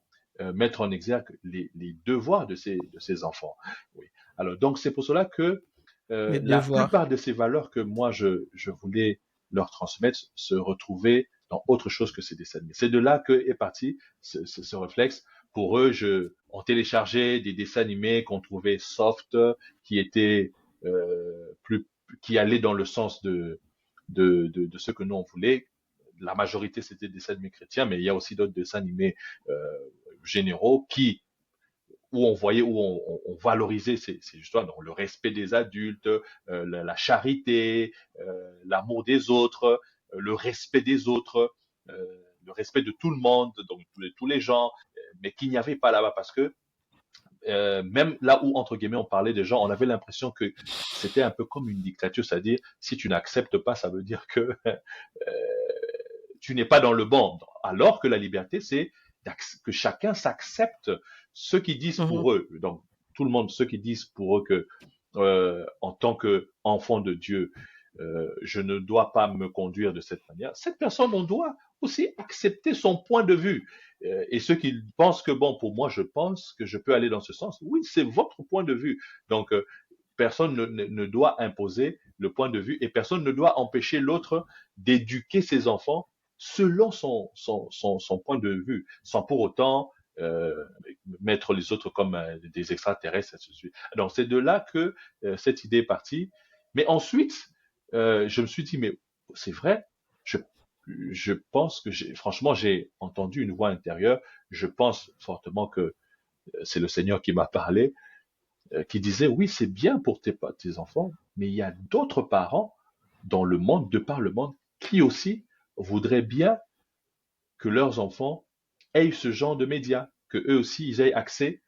mettre en exergue les devoirs de ces enfants. Oui. Alors, donc, c'est pour cela que Les la devoirs. plupart de ces valeurs que moi je voulais leur transmettre se retrouver dans autre chose que ces dessins animés. C'est de là que est parti ce réflexe. Pour eux, on téléchargeait des dessins animés qu'on trouvait soft, qui étaient plus, qui allaient dans le sens de ce que nous on voulait. La majorité c'était des dessins animés chrétiens, mais il y a aussi d'autres dessins animés généraux où on voyait, on valorisait ces histoires, donc le respect des adultes, la charité, l'amour des autres, le respect des autres, le respect de tout le monde, donc tous les gens, mais qu'il n'y avait pas là-bas parce que même là où entre guillemets on parlait des gens, on avait l'impression que c'était un peu comme une dictature, c'est-à-dire si tu n'acceptes pas, ça veut dire que tu n'es pas dans le bon. Alors que la liberté, c'est que chacun s'accepte ceux qui disent Mhm. pour eux. Donc, tout le monde, ceux qui disent pour eux que, en tant qu'enfant de Dieu, je ne dois pas me conduire de cette manière. Cette personne, on doit aussi accepter son point de vue. Et ceux qui pensent que, bon, pour moi, je pense que je peux aller dans ce sens. Oui, c'est votre point de vue. Donc, personne ne doit imposer le point de vue et personne ne doit empêcher l'autre d'éduquer ses enfants selon son point de vue, sans pour autant mettre les autres comme des extraterrestres, et ainsi de suite. Donc c'est de là que cette idée est partie. Mais ensuite, je me suis dit, mais c'est vrai, je, je pense que franchement, j'ai entendu une voix intérieure. Je pense fortement que c'est le Seigneur qui m'a parlé, qui disait, oui, c'est bien pour tes enfants, mais il y a d'autres parents dans le monde, de par le monde, qui aussi voudraient bien que leurs enfants aient ce genre de médias, que eux aussi ils aient accès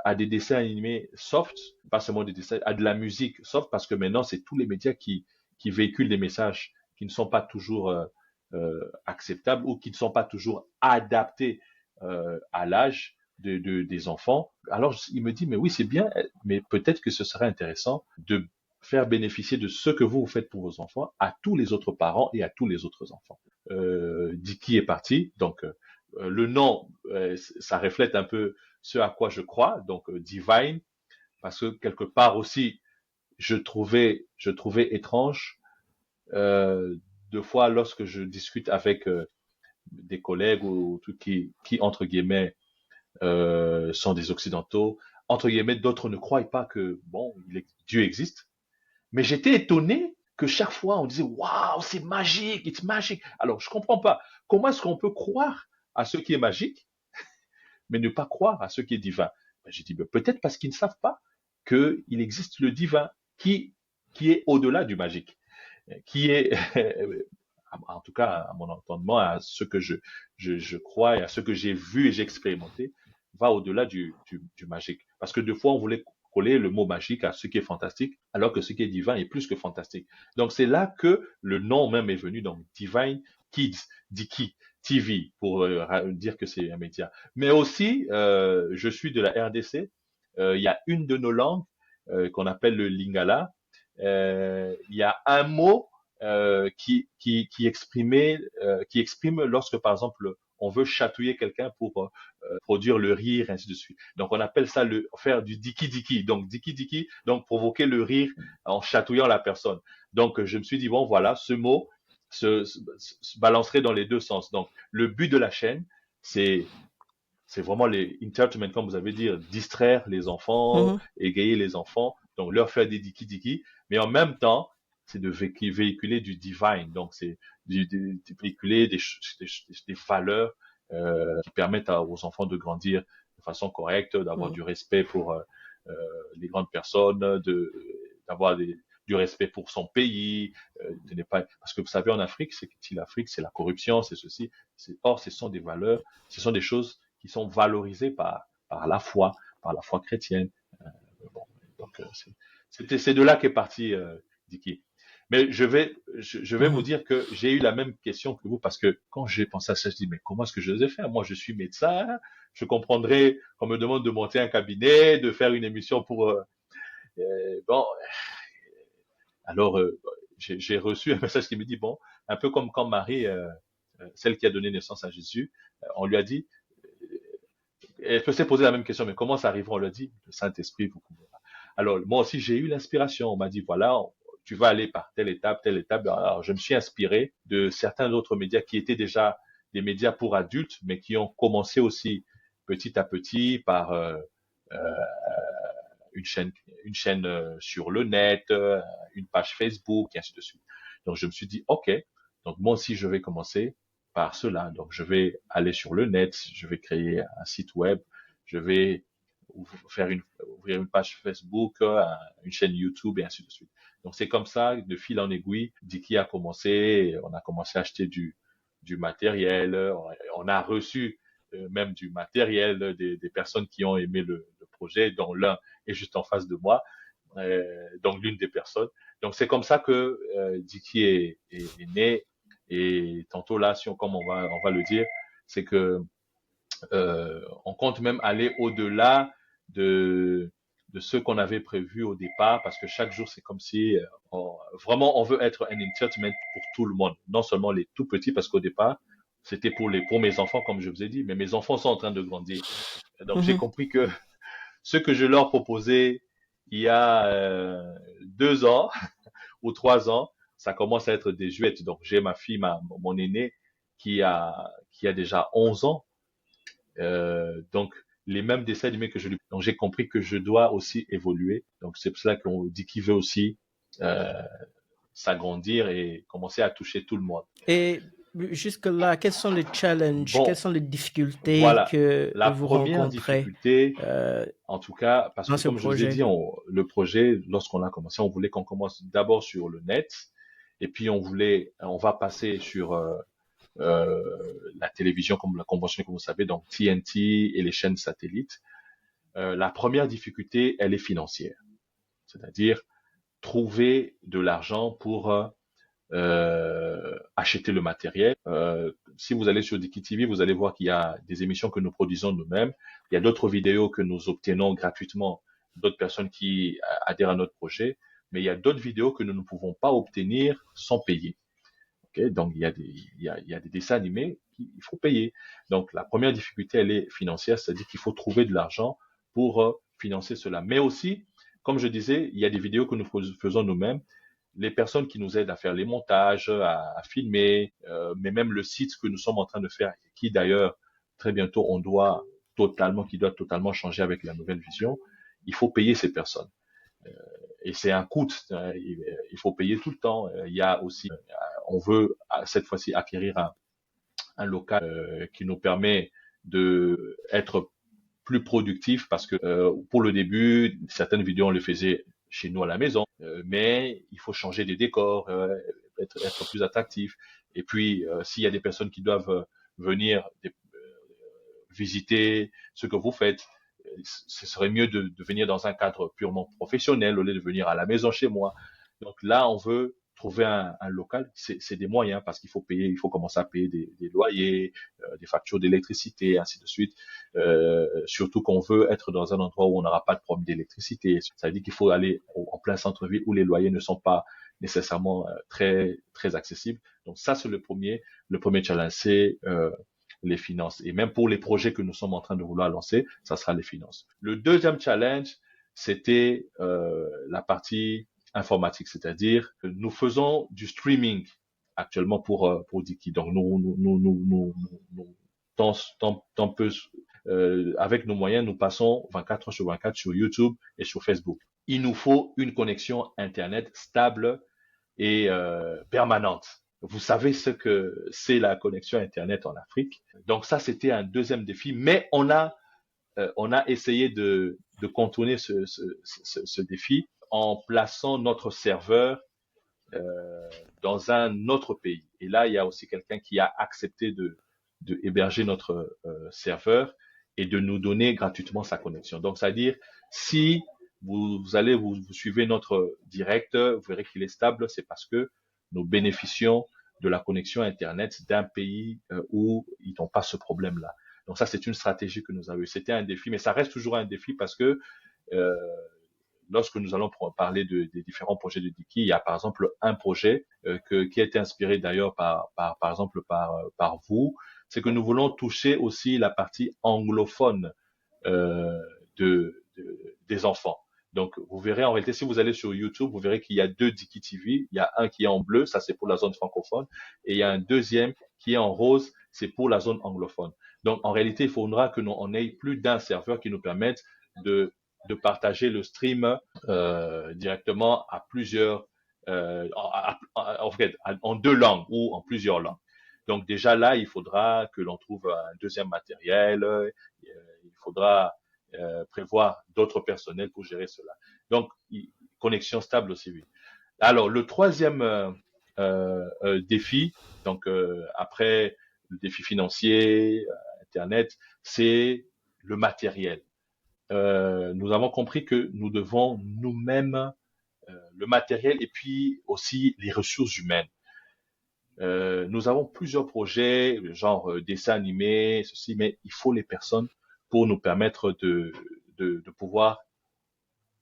à des dessins animés soft, pas seulement des dessins, à de la musique soft, parce que maintenant c'est tous les médias qui véhiculent des messages qui ne sont pas toujours acceptables ou qui ne sont pas toujours adaptés à l'âge des enfants. Alors il me dit, mais oui c'est bien, mais peut-être que ce serait intéressant de faire bénéficier de ce que vous faites pour vos enfants à tous les autres parents et à tous les autres enfants. Dicky est parti, donc le nom, ça reflète un peu ce à quoi je crois, donc Divine, parce que quelque part aussi, je trouvais étrange, euh, deux fois lorsque je discute avec des collègues ou tout qui entre guillemets sont des occidentaux, entre guillemets, d'autres ne croient pas que bon, Dieu existe. Mais j'étais étonné que chaque fois on disait waouh, c'est magique, it's magic. Alors je comprends pas comment est-ce qu'on peut croire à ce qui est magique, mais ne pas croire à ce qui est divin. Ben, j'ai dit ben, peut-être parce qu'ils ne savent pas qu'il existe le divin qui est au-delà du magique, qui est en tout cas à mon entendement, à ce que je crois et à ce que j'ai vu et j'ai expérimenté, va au-delà du magique. Parce que deux fois, on voulait coller le mot magique à ce qui est fantastique, alors que ce qui est divin est plus que fantastique. Donc c'est là que le nom même est venu, donc Divine Kids, Diki, TV, pour dire que c'est un média. Mais aussi, je suis de la RDC, il y a une de nos langues qu'on appelle le Lingala. Il y a un mot qui exprime lorsque, par exemple, on veut chatouiller quelqu'un pour produire le rire, ainsi de suite. Donc, on appelle ça faire du diki-diki. Donc, diki-diki, donc provoquer le rire en chatouillant la personne. Donc, je me suis dit, bon, voilà, ce mot se balancerait dans les deux sens. Donc, le but de la chaîne, c'est c'est vraiment les entertainment, comme vous avez dit, distraire les enfants, Mhm. égayer les enfants, donc leur faire des diki-diki, mais en même temps, c'est de véhiculer du divine, donc c'est de véhiculer des valeurs qui permettent aux enfants de grandir de façon correcte, d'avoir Mhm. du respect pour euh, les grandes personnes, d'avoir du respect pour son pays, de ne pas, parce que vous savez en Afrique, l'Afrique, c'est la corruption, c'est ceci, or ce sont des valeurs, ce sont des choses qui sont valorisées par par la foi chrétienne. Bon, donc c'est de là qu'est parti Dicky. Mais je vais vous Mhm. dire que j'ai eu la même question que vous parce que quand j'ai pensé à ça, je dis mais comment est-ce que je vais faire? Moi, je suis médecin, je comprendrais qu'on me demande de monter un cabinet, de faire une émission pour bon. Alors j'ai reçu un message qui me dit bon, un peu comme quand Marie, celle qui a donné naissance à Jésus, on lui a dit elle peut se poser la même question, mais comment ça arrivera? On lui a dit, le Saint-Esprit vous couvrira. Alors, moi aussi, j'ai eu l'inspiration. On m'a dit, voilà, tu vas aller par telle étape, telle étape. Alors, je me suis inspiré de certains autres médias qui étaient déjà des médias pour adultes, mais qui ont commencé aussi petit à petit par euh, une chaîne, sur le net, une page Facebook, et ainsi de suite. Donc, je me suis dit, OK, donc moi aussi, je vais commencer par cela. Donc, je vais aller sur le net, je vais créer un site web, je vais ouvrir une page Facebook, une chaîne YouTube, et ainsi de suite. Donc, c'est comme ça, de fil en aiguille, Dicky a commencé, on a commencé à acheter du matériel, on a reçu même du matériel des personnes qui ont aimé le projet, dont l'un est juste en face de moi, donc l'une des personnes. Donc c'est comme ça que Dicky est né. Et tantôt là, si comme on va le dire, c'est que on compte même aller au-delà de de ce qu'on avait prévu au départ, parce que chaque jour c'est comme si vraiment on veut être un entertainment pour tout le monde, non seulement les tout petits, parce qu'au départ c'était pour mes enfants comme je vous ai dit, mais mes enfants sont en train de grandir. Donc j'ai Mhm. compris que ce que je leur proposais il y a 2 ans ou 3 ans, ça commence à être des jouettes. Donc j'ai ma fille, mon aîné, qui a déjà 11 ans. Donc les mêmes dessins animés que je lui. Donc j'ai compris que je dois aussi évoluer. Donc c'est pour cela qu'on dit qu'il veut aussi euh, s'agrandir et commencer à toucher tout le monde. Et jusque-là, quels sont les challenges, quelles Bon, sont les difficultés voilà. que La vous première rencontrez difficulté, euh, en tout cas, parce dans que ce comme je vous ai projet? dit, le projet, lorsqu'on a commencé, on voulait qu'on commence d'abord sur le net, et puis on va passer sur la télévision, comme la convention, comme vous savez, donc TNT et les chaînes satellites. La première difficulté, elle est financière, c'est-à-dire trouver de l'argent pour acheter le matériel. Si vous allez sur Diki TV, vous allez voir qu'il y a des émissions que nous produisons nous-mêmes. Il y a d'autres vidéos que nous obtenons gratuitement d'autres personnes qui adhèrent à notre projet. Mais il y a d'autres vidéos que nous ne pouvons pas obtenir sans payer. Okay? Donc, il y a des dessins animés qu'il faut payer. Donc, la première difficulté, elle est financière, c'est-à-dire qu'il faut trouver de l'argent pour financer cela. Mais aussi, comme je disais, il y a des vidéos que nous faisons nous-mêmes. Les personnes qui nous aident à faire les montages, à filmer, mais même le site que nous sommes en train de faire, qui d'ailleurs, très bientôt, qui doit totalement changer avec la nouvelle vision, il faut payer ces personnes. Et c'est un coût, il faut payer tout le temps. Il y a aussi, on veut cette fois-ci acquérir un local qui nous permet de être plus productif parce que pour le début, certaines vidéos on les faisait chez nous à la maison, mais il faut changer des décors, être plus attractif. Et puis s'il y a des personnes qui doivent venir visiter ce que vous faites, ce serait mieux de venir dans un cadre purement professionnel au lieu de venir à la maison chez moi. Donc là, on veut trouver un local, c'est des moyens parce qu'il faut payer, il faut commencer à payer des loyers, des factures d'électricité, ainsi de suite. Surtout qu'on veut être dans un endroit où on n'aura pas de problème d'électricité. Ça veut dire qu'il faut aller en plein centre-ville où les loyers ne sont pas nécessairement très très accessibles. Donc ça, c'est le premier challenge, c'est les finances. Et même pour les projets que nous sommes en train de vouloir lancer, ça sera les finances. Le deuxième challenge, c'était la partie informatique, c'est-à-dire que nous faisons du streaming actuellement pour Diki. Donc tant peu avec nos moyens, nous passons 24 heures sur 24 sur YouTube et sur Facebook. Il nous faut une connexion Internet stable et permanente. Vous savez ce que c'est la connexion Internet en Afrique. Donc ça, c'était un deuxième défi, mais on a essayé de contourner ce défi en plaçant notre serveur dans un autre pays. Et là, il y a aussi quelqu'un qui a accepté de héberger notre serveur et de nous donner gratuitement sa connexion. Donc, c'est-à-dire, si vous suivez notre direct, vous verrez qu'il est stable, c'est parce que nous bénéficions de la connexion Internet d'un pays où ils n'ont pas ce problème-là. Donc ça, c'est une stratégie que nous avons eue. C'était un défi, mais ça reste toujours un défi parce que lorsque nous allons parler des différents projets de Diki, il y a par exemple un projet qui a été inspiré d'ailleurs par vous, c'est que nous voulons toucher aussi la partie anglophone des enfants. Donc, vous verrez, en réalité, si vous allez sur YouTube, vous verrez qu'il y a deux Diki TV. Il y a un qui est en bleu, ça c'est pour la zone francophone, et il y a un deuxième qui est en rose, c'est pour la zone anglophone. Donc, en réalité, il faudra que on ait plus d'un serveur qui nous permette de partager le stream directement à plusieurs, en fait, en deux langues ou en plusieurs langues. Donc déjà là, il faudra que l'on trouve un deuxième matériel, il faudra prévoir d'autres personnels pour gérer cela. Donc, connexion stable aussi, oui. Alors, le troisième défi, donc après le défi financier, Internet, c'est le matériel. Nous avons compris que nous devons nous-mêmes le matériel et puis aussi les ressources humaines. Nous avons plusieurs projets, genre dessins animés, ceci, mais il faut les personnes pour nous permettre de pouvoir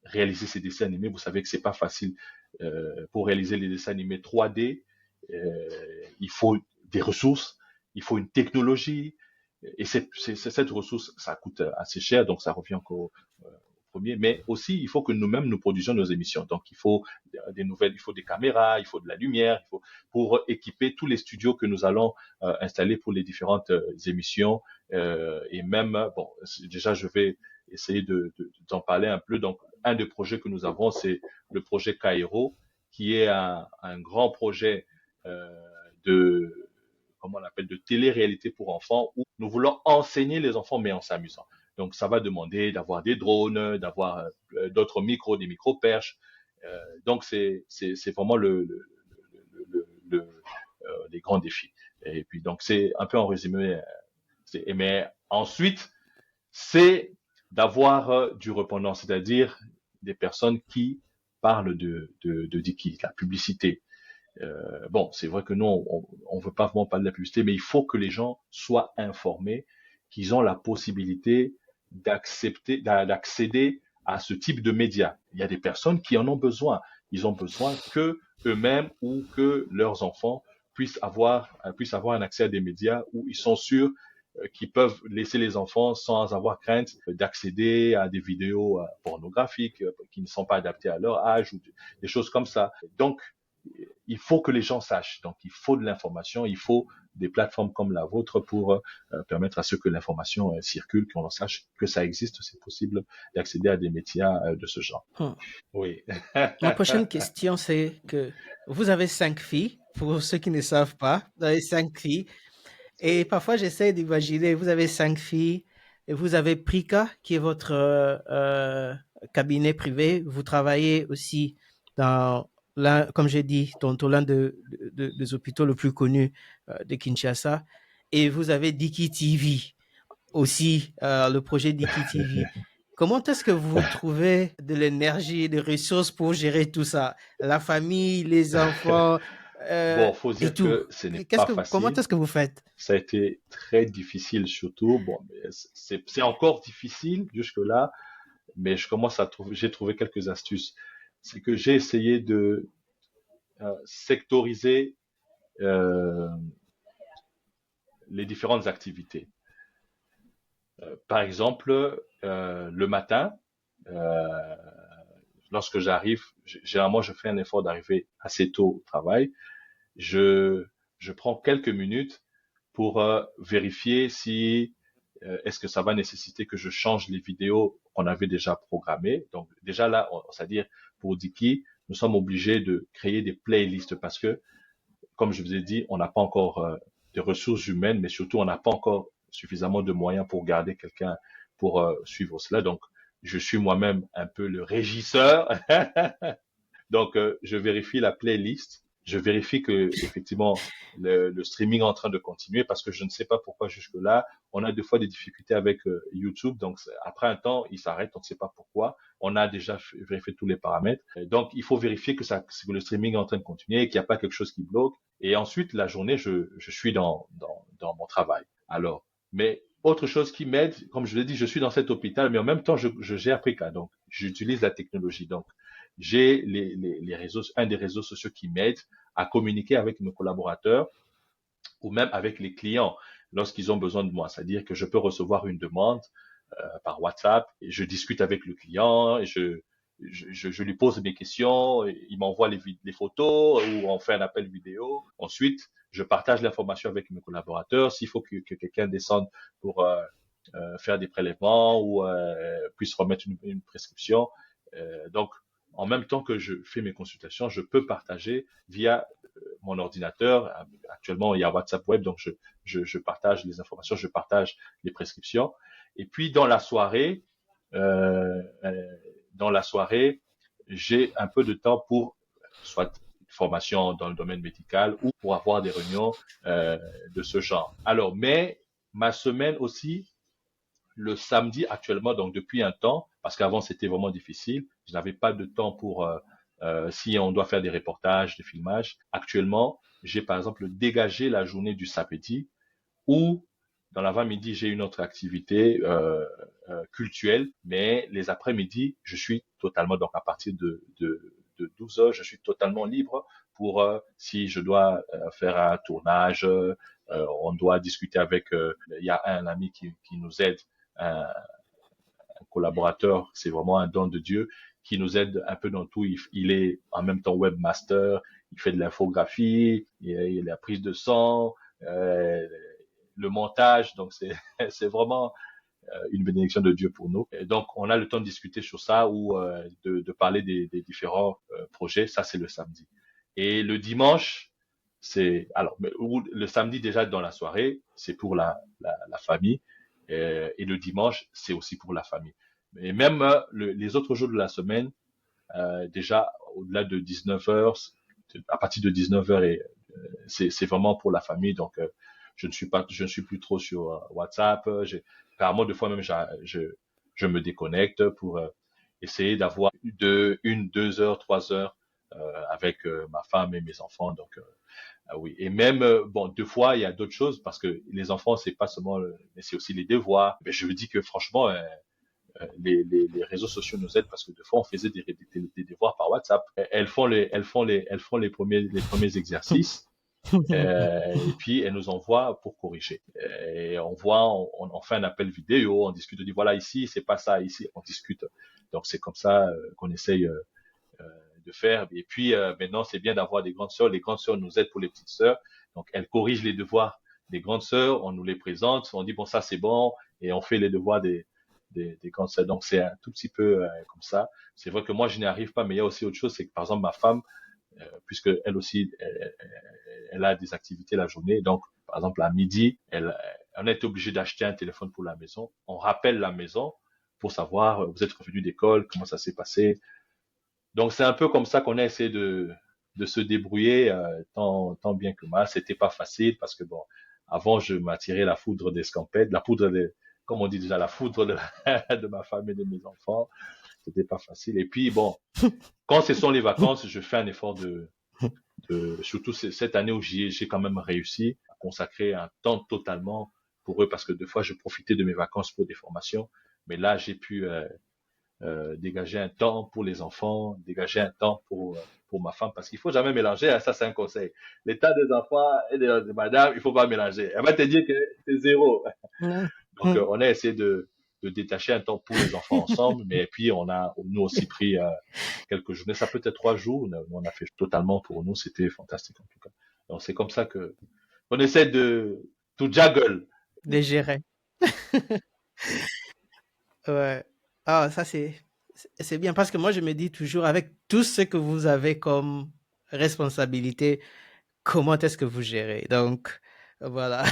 réaliser ces dessins animés. Vous savez que c'est pas facile pour réaliser les dessins animés 3D. Il faut des ressources, il faut une technologie, et cette ressource, ça coûte assez cher, donc ça revient encore au premier. Mais aussi, il faut que nous-mêmes nous produisions nos émissions. Donc, il faut des nouvelles, il faut des caméras, il faut de la lumière, il faut pour équiper tous les studios que nous allons installer pour les différentes émissions. Et même, bon, déjà, je vais essayer d'en parler un peu. Donc, un des projets que nous avons, c'est le projet Kairo, qui est un grand projet comment on appelle, de télé-réalité pour enfants, où nous voulons enseigner les enfants, mais en s'amusant. Donc, ça va demander d'avoir des drones, d'avoir d'autres micros, des micro-perches. Donc, c'est vraiment les grands défis. Et puis, donc, c'est un peu en résumé. Mais ensuite, c'est d'avoir du répondant, c'est-à-dire des personnes qui parlent de Diki, la publicité. Bon, c'est vrai que nous, on veut pas vraiment parler de la publicité, mais il faut que les gens soient informés qu'ils ont la possibilité d'accéder à ce type de médias. Il y a des personnes qui en ont besoin. ils ont besoin que eux-mêmes ou que leurs enfants puissent avoir un accès à des médias où ils sont sûrs qu'ils peuvent laisser les enfants sans avoir crainte d'accéder à des vidéos pornographiques qui ne sont pas adaptées à leur âge ou des choses comme ça. Donc, il faut que les gens sachent. Donc, il faut de l'information, il faut des plateformes comme la vôtre pour permettre à ceux que l'information circule, qu'on sache que ça existe, c'est possible d'accéder à des médias de ce genre. Hmm. Oui. Ma prochaine question, c'est que vous avez 5 filles. Pour ceux qui ne savent pas, vous avez 5 filles. Et parfois, j'essaie d'imaginer, vous avez 5 filles et vous avez Prika, qui est votre cabinet privé. Vous travaillez aussi dans l'un, comme j'ai dit, dans l'un des hôpitaux le plus connus de Kinshasa. Et vous avez Diki TV aussi, le projet Diki TV. Comment est-ce que vous trouvez de l'énergie, des ressources pour gérer tout ça? La famille, les enfants Bon, faut et dire tout. que ce n'est pas Comment facile. est-ce que vous faites? Ça a été très difficile surtout. Bon, mais c'est encore difficile jusque-là, mais j'ai trouvé quelques astuces. C'est que j'ai essayé de sectoriser euh, les différentes activités. Par exemple, le matin, euh, lorsque j'arrive, généralement je fais un effort d'arriver assez tôt au travail. Je, je prends quelques minutes pour vérifier si est-ce que ça va nécessiter que je change les vidéos qu'on avait déjà programmées. Donc déjà là, c'est-à-dire pour Diki, nous sommes obligés de créer des playlists parce que, comme je vous ai dit, on n'a pas encore de ressources humaines, mais surtout on n'a pas encore suffisamment de moyens pour garder quelqu'un pour suivre cela. Donc je suis moi-même un peu le régisseur. Donc, je vérifie la playlist. Je vérifie que effectivement le streaming est en train de continuer parce que je ne sais pas pourquoi jusque-là. On a des fois des difficultés avec YouTube. Donc, après un temps, il s'arrête. On ne sait pas pourquoi. On a déjà vérifié tous les paramètres. Donc, il faut vérifier que le streaming est en train de continuer et qu'il n'y a pas quelque chose qui bloque. Et ensuite, la journée, je suis dans mon travail. Alors, mais autre chose qui m'aide, comme je l'ai dit, je suis dans cet hôpital, mais en même temps, je gère Prika. Donc, j'utilise la technologie. Donc, j'ai les réseaux, un des réseaux sociaux qui m'aide à communiquer avec mes collaborateurs ou même avec les clients lorsqu'ils ont besoin de moi. C'est-à-dire que je peux recevoir une demande par WhatsApp et je discute avec le client et je lui pose mes questions, il m'envoie les photos ou on fait un appel vidéo. Ensuite, je partage l'information avec mes collaborateurs. S'il faut que quelqu'un descende pour faire des prélèvements ou puisse remettre une prescription. Donc, en même temps que je fais mes consultations, je peux partager via mon ordinateur. Actuellement, il y a WhatsApp Web, donc je partage les informations, je partage les prescriptions. Et puis, euh, euh, dans la soirée, j'ai un peu de temps pour soit une formation dans le domaine médical ou pour avoir des réunions de ce genre. Alors, mais ma semaine aussi, le samedi actuellement, donc depuis un temps, parce qu'avant c'était vraiment difficile, je n'avais pas de temps pour, si on doit faire des reportages, des filmages. Actuellement, j'ai par exemple dégagé la journée du samedi où dans l'avant-midi, j'ai une autre activité culturelle, mais les après-midi, je suis totalement, donc à partir de 12 heures, je suis totalement libre pour, si je dois faire un tournage, on doit discuter avec, il y a un ami qui nous aide, un, un collaborateur, c'est vraiment un don de Dieu, qui nous aide un peu dans tout. Il est en même temps webmaster, il fait de l'infographie, il a la prise de son, le montage, donc c'est c'est vraiment une bénédiction de Dieu pour nous. Et donc on a le temps de discuter sur ça ou de parler des différents projets. Ça c'est le samedi. Et le dimanche, c'est alors le samedi déjà dans la soirée, c'est pour la famille et le dimanche c'est aussi pour la famille. Et même les autres jours de la semaine, déjà au-delà de 19 heures, à partir de 19 heures et c'est vraiment pour la famille. Donc je ne suis plus trop sur WhatsApp. Carrément deux fois même je me déconnecte pour essayer d'avoir une, 2 heures, 3 heures avec ma femme et mes enfants. Donc ah oui, et même bon, deux fois il y a d'autres choses parce que les enfants c'est pas seulement, mais c'est aussi les devoirs. Mais je me dis que franchement, les réseaux sociaux nous aident parce que des fois on faisait des devoirs par WhatsApp. Elles font les premiers exercices. Et puis elles nous envoient pour corriger. Et on fait un appel vidéo, on discute, on dit voilà ici c'est pas ça, ici on discute. Donc c'est comme ça qu'on essaye de faire. Et puis maintenant c'est bien d'avoir des grandes sœurs. Les grandes sœurs nous aident pour les petites sœurs. Donc elles corrigent les devoirs des grandes sœurs, on nous les présente, on dit bon ça c'est bon et on fait les devoirs des grandes sœurs. Donc c'est un tout petit peu comme ça. C'est vrai que moi je n'y arrive pas, mais il y a aussi autre chose, c'est que par exemple ma femme puisque elle aussi, elle a des activités la journée. Donc, par exemple, à midi, on est obligé d'acheter un téléphone pour la maison. On rappelle la maison pour savoir, vous êtes revenu d'école, comment ça s'est passé. Donc, c'est un peu comme ça qu'on a essayé de se débrouiller tant bien que mal. C'était pas facile parce que bon, avant, je m'attirais la foudre des scampettes, comme on dit déjà, la foudre de ma femme et de mes enfants. C'était pas facile. Et puis, bon, quand ce sont les vacances, je fais un effort surtout cette année où j'ai quand même réussi à consacrer un temps totalement pour eux parce que des fois je profitais de mes vacances pour des formations, mais là j'ai pu dégager un temps pour les enfants, dégager un temps pour ma femme parce qu'il faut jamais mélanger, hein, ça c'est un conseil. L'état des enfants et de madame, il faut pas mélanger. Elle va te dire que c'est zéro. Donc on a essayé de détacher un temps pour les enfants ensemble, mais puis on a nous aussi pris quelques journées, ça peut être 3 jours, on a fait totalement pour nous, c'était fantastique en tout cas. Donc c'est comme ça que on essaie de tout juggle. De gérer. Ouais. Ah, ça c'est bien parce que moi je me dis toujours avec tout ce que vous avez comme responsabilité, comment est-ce que vous gérez? Donc voilà,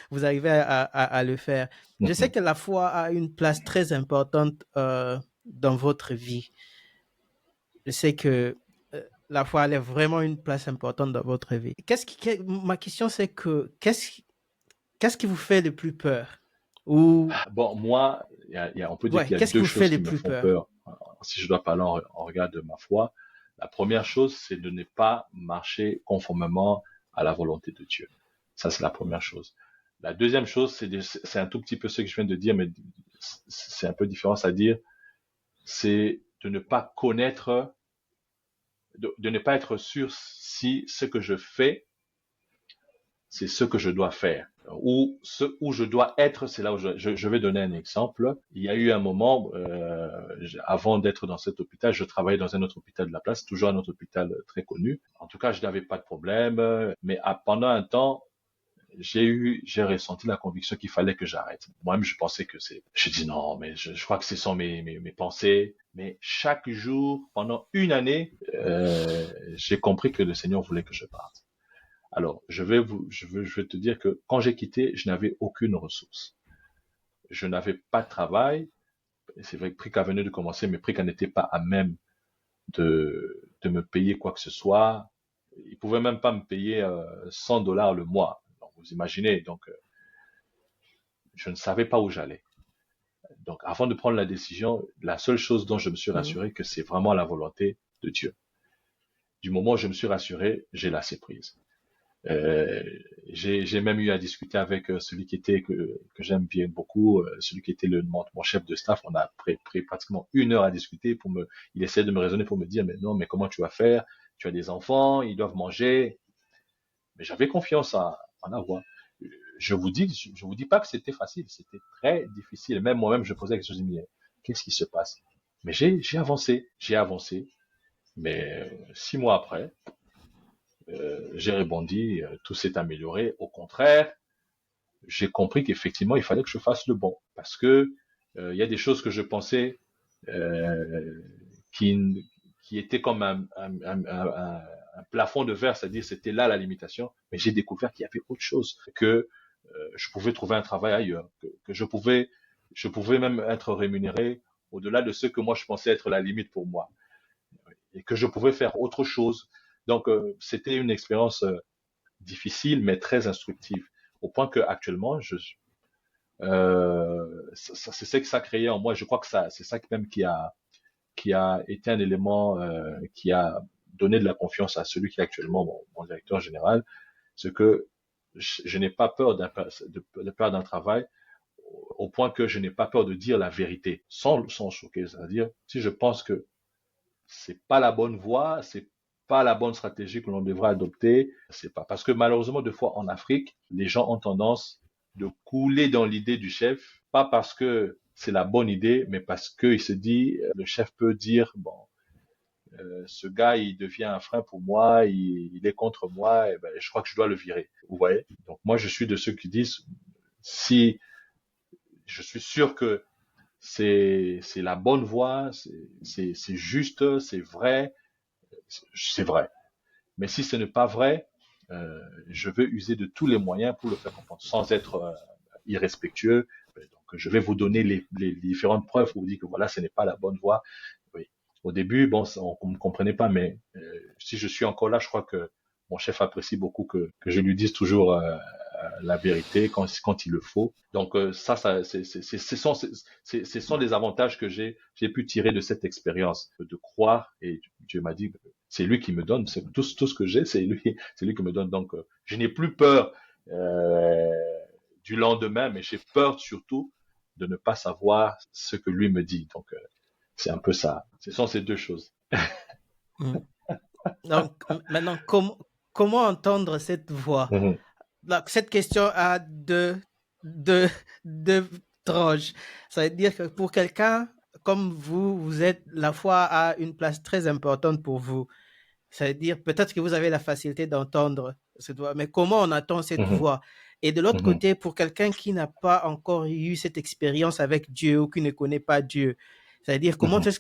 vous arrivez à le faire. Je sais que la foi a une place très importante dans votre vie. Je sais que la foi elle est vraiment une place importante dans votre vie. Ma question c'est que qu'est-ce qui vous fait le plus peur? Ou Bon, moi, on peut dire ouais, qu'il y a qu'est-ce qui deux vous fait choses qui le me plus font peur? peur. Si je dois parler en regard de ma foi, la première chose, c'est de ne pas marcher conformément à la volonté de Dieu. Ça, c'est la première chose. La deuxième chose, c'est un tout petit peu ce que je viens de dire, mais c'est un peu différent, c'est-à-dire, c'est de ne pas connaître, de ne pas être sûr si ce que je fais, c'est ce que je dois faire. Ou ce où je dois être, c'est là où je vais donner un exemple. Il y a eu un moment, avant d'être dans cet hôpital, je travaillais dans un autre hôpital de la place, toujours un autre hôpital très connu. En tout cas, je n'avais pas de problème, mais pendant un temps, j'ai ressenti la conviction qu'il fallait que j'arrête. Moi-même, je pensais je dis non, mais je crois que ce sont mes pensées. Mais chaque jour, pendant une année, j'ai compris que le Seigneur voulait que je parte. Alors, je vais te dire que quand j'ai quitté, je n'avais aucune ressource. Je n'avais pas de travail. C'est vrai que Prika venait de commencer, mais Prika n'était pas à même de me payer quoi que ce soit. Il pouvait même pas me payer $100 le mois. Donc, vous imaginez. Donc, je ne savais pas où j'allais. Donc, avant de prendre la décision, la seule chose dont je me suis Mhm. rassuré, que c'est vraiment la volonté de Dieu. Du moment où je me suis rassuré, j'ai lâché prise. Euh, j'ai même eu à discuter avec celui qui était que j'aime bien beaucoup, celui qui était mon chef de staff. On a pris pratiquement 1 heure à discuter il essaie de me raisonner pour me dire, mais non, mais comment tu vas faire? Tu as des enfants, ils doivent manger. Mais j'avais confiance en la voie. Je vous dis pas que c'était facile, c'était très difficile. Même moi-même, je posais la question, je me disais, mais qu'est-ce qui se passe? Mais j'ai avancé. Mais 6 mois après, j'ai rebondi, tout s'est amélioré. Au contraire, j'ai compris qu'effectivement, il fallait que je fasse le bon. Parce que il y a des choses que je pensais euh, qui, qui étaient comme un plafond de verre, c'est-à-dire c'était là la limitation. Mais j'ai découvert qu'il y avait autre chose, que je pouvais trouver un travail ailleurs, que je pouvais même être rémunéré au-delà de ce que moi je pensais être la limite pour moi, et que je pouvais faire autre chose. Donc c'était une expérience difficile mais très instructive, au point que actuellement c'est ce que ça a créé en moi. Je crois que c'est ça même qui a été un élément qui a donné de la confiance à celui qui est actuellement mon directeur général. C'est que je n'ai pas peur de perdre un travail au point que je n'ai pas peur de dire la vérité sans choquer. C'est-à-dire, si je pense que c'est pas la bonne voie, c'est pas la bonne stratégie que l'on devrait adopter, c'est pas. Parce que malheureusement, des fois en Afrique, les gens ont tendance de couler dans l'idée du chef, pas parce que c'est la bonne idée, mais parce qu'il se dit, le chef peut dire, bon, ce gars, il devient un frein pour moi, il est contre moi, et ben, je crois que je dois le virer. Vous voyez? Donc moi, je suis de ceux qui disent, si je suis sûr que c'est la bonne voie, c'est juste, c'est vrai. Mais si ce n'est pas vrai, je vais user de tous les moyens pour le faire comprendre, sans être irrespectueux. Donc, je vais vous donner les différentes preuves pour vous dire que voilà, ce n'est pas la bonne voie. Oui. Au début, bon, on ne comprenait pas, mais si je suis encore là, je crois que mon chef apprécie beaucoup que je lui dise toujours la vérité quand il le faut. Donc ce sont des avantages que j'ai pu tirer de cette expérience de croire, et Dieu m'a dit que c'est lui qui me donne, c'est tout ce que j'ai, c'est lui qui me donne. Donc je n'ai plus peur du lendemain, mais j'ai peur surtout de ne pas savoir ce que lui me dit. Donc c'est un peu ça. Ce sont ces deux choses. Mm. Donc, maintenant, comment entendre cette voix? Mhm, Donc, cette question a deux tranches. Ça veut dire que pour quelqu'un comme vous, vous êtes, la foi a une place très importante pour vous. Ça veut dire peut-être que vous avez la facilité d'entendre cette voix, mais comment on entend cette mhm, voix? Et de l'autre mhm, côté, pour quelqu'un qui n'a pas encore eu cette expérience avec Dieu ou qui ne connaît pas Dieu, c'est-à-dire comment mhm, est-ce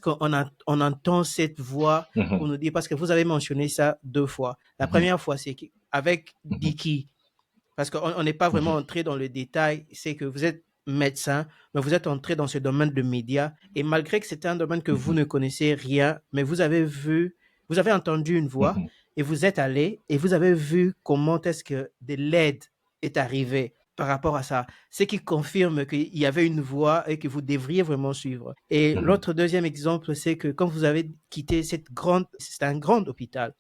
on entend cette voix mhm, pour nous dire, parce que vous avez mentionné ça deux fois. La mhm, première fois, c'est avec mhm, Dicky, parce qu'on n'est pas vraiment mhm, entré dans le détail, c'est que vous êtes médecin, mais vous êtes entré dans ce domaine de médias, et malgré que c'est un domaine que vous mhm, ne connaissez rien, mais vous avez vu, vous avez entendu une voix, mhm. et vous êtes allé, et vous avez vu comment est-ce que de l'aide est arrivée par rapport à ça, ce qui confirme qu'il y avait une voie et que vous devriez vraiment suivre. Et Mhm, l'autre deuxième exemple, c'est que quand vous avez quitté c'est un grand hôpital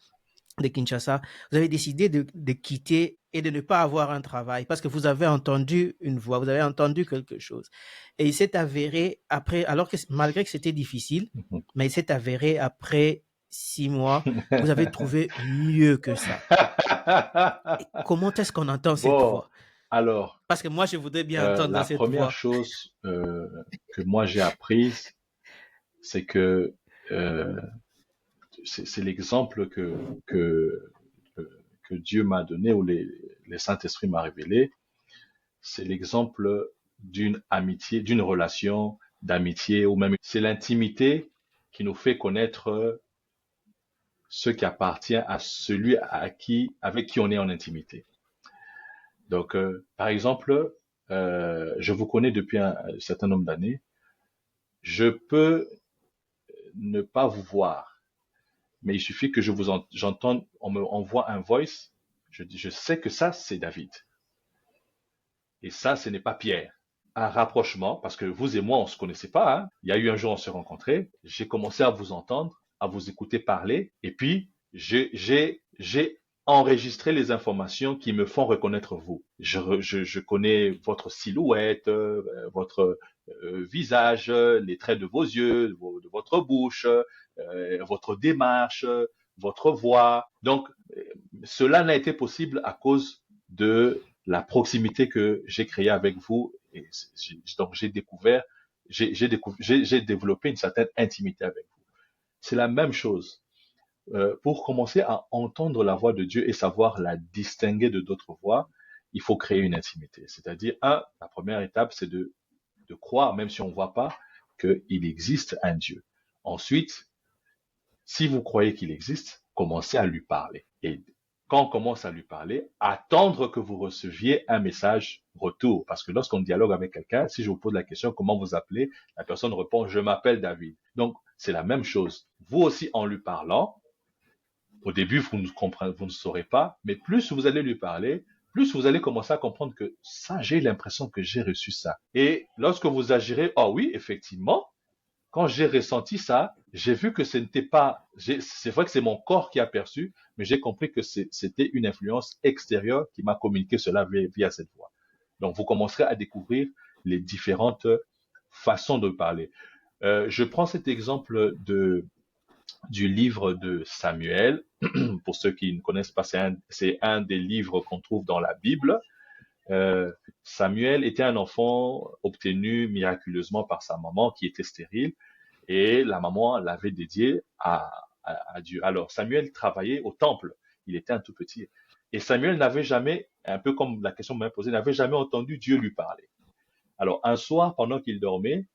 de Kinshasa, vous avez décidé de quitter et de ne pas avoir un travail parce que vous avez entendu une voix, vous avez entendu quelque chose. Et il s'est avéré après, alors que malgré que c'était difficile, mhm. mais il s'est avéré après 6 mois, vous avez trouvé mieux que ça. Et comment est-ce qu'on entend cette Bon, voix? alors, Parce que moi, je voudrais bien entendre la cette première voix. chose que moi j'ai apprise, c'est que euh, c'est l'exemple que Dieu m'a donné, ou les Saint-Esprit m'a révélé. C'est l'exemple d'une amitié, d'une relation d'amitié, ou même c'est l'intimité qui nous fait connaître ce qui appartient à celui avec qui on est en intimité. Donc, par exemple, je vous connais depuis un certain nombre d'années. Je peux ne pas vous voir, mais il suffit que j'entende, on me envoie un voice. Je sais que ça, c'est David. Et ça, ce n'est pas Pierre. Un rapprochement, parce que vous et moi, on se connaissait pas, hein. Il y a eu un jour, on s'est rencontrés. J'ai commencé à vous entendre, à vous écouter parler, et puis j'ai enregistré les informations qui me font reconnaître vous. Je connais votre silhouette, votre visage, les traits de vos yeux, de votre bouche, votre démarche, votre voix. Donc, cela n'a été possible à cause de la proximité que j'ai créée avec vous. Et donc, j'ai développé une certaine intimité avec vous. C'est la même chose. Pour commencer à entendre la voix de Dieu et savoir la distinguer de d'autres voix, il faut créer une intimité. C'est-à-dire, la première étape, c'est de croire, même si on ne voit pas, qu'il existe un Dieu. Ensuite, si vous croyez qu'il existe, commencez à lui parler. Et quand on commence à lui parler, attendre que vous receviez un message retour. Parce que lorsqu'on dialogue avec quelqu'un, si je vous pose la question, comment vous appelez, la personne répond, je m'appelle David. Donc, c'est la même chose. Vous aussi, en lui parlant, au début, vous ne comprenez, vous ne saurez pas, mais plus vous allez lui parler, plus vous allez commencer à comprendre que ça, j'ai l'impression que j'ai reçu ça. Et lorsque vous agirez, oh oui, effectivement, quand j'ai ressenti ça, j'ai vu que ce n'était pas, c'est vrai que c'est mon corps qui a perçu, mais j'ai compris que c'était une influence extérieure qui m'a communiqué cela via cette voie. Donc, vous commencerez à découvrir les différentes façons de parler. Je prends cet exemple du livre de Samuel. Pour ceux qui ne connaissent pas, c'est un des livres qu'on trouve dans la Bible. Samuel était un enfant obtenu miraculeusement par sa maman qui était stérile et la maman l'avait dédié à Dieu. Alors Samuel travaillait au temple, il était un tout petit et Samuel n'avait jamais, un peu comme la question m'a posée, n'avait jamais entendu Dieu lui parler. Alors un soir, pendant qu'il dormait,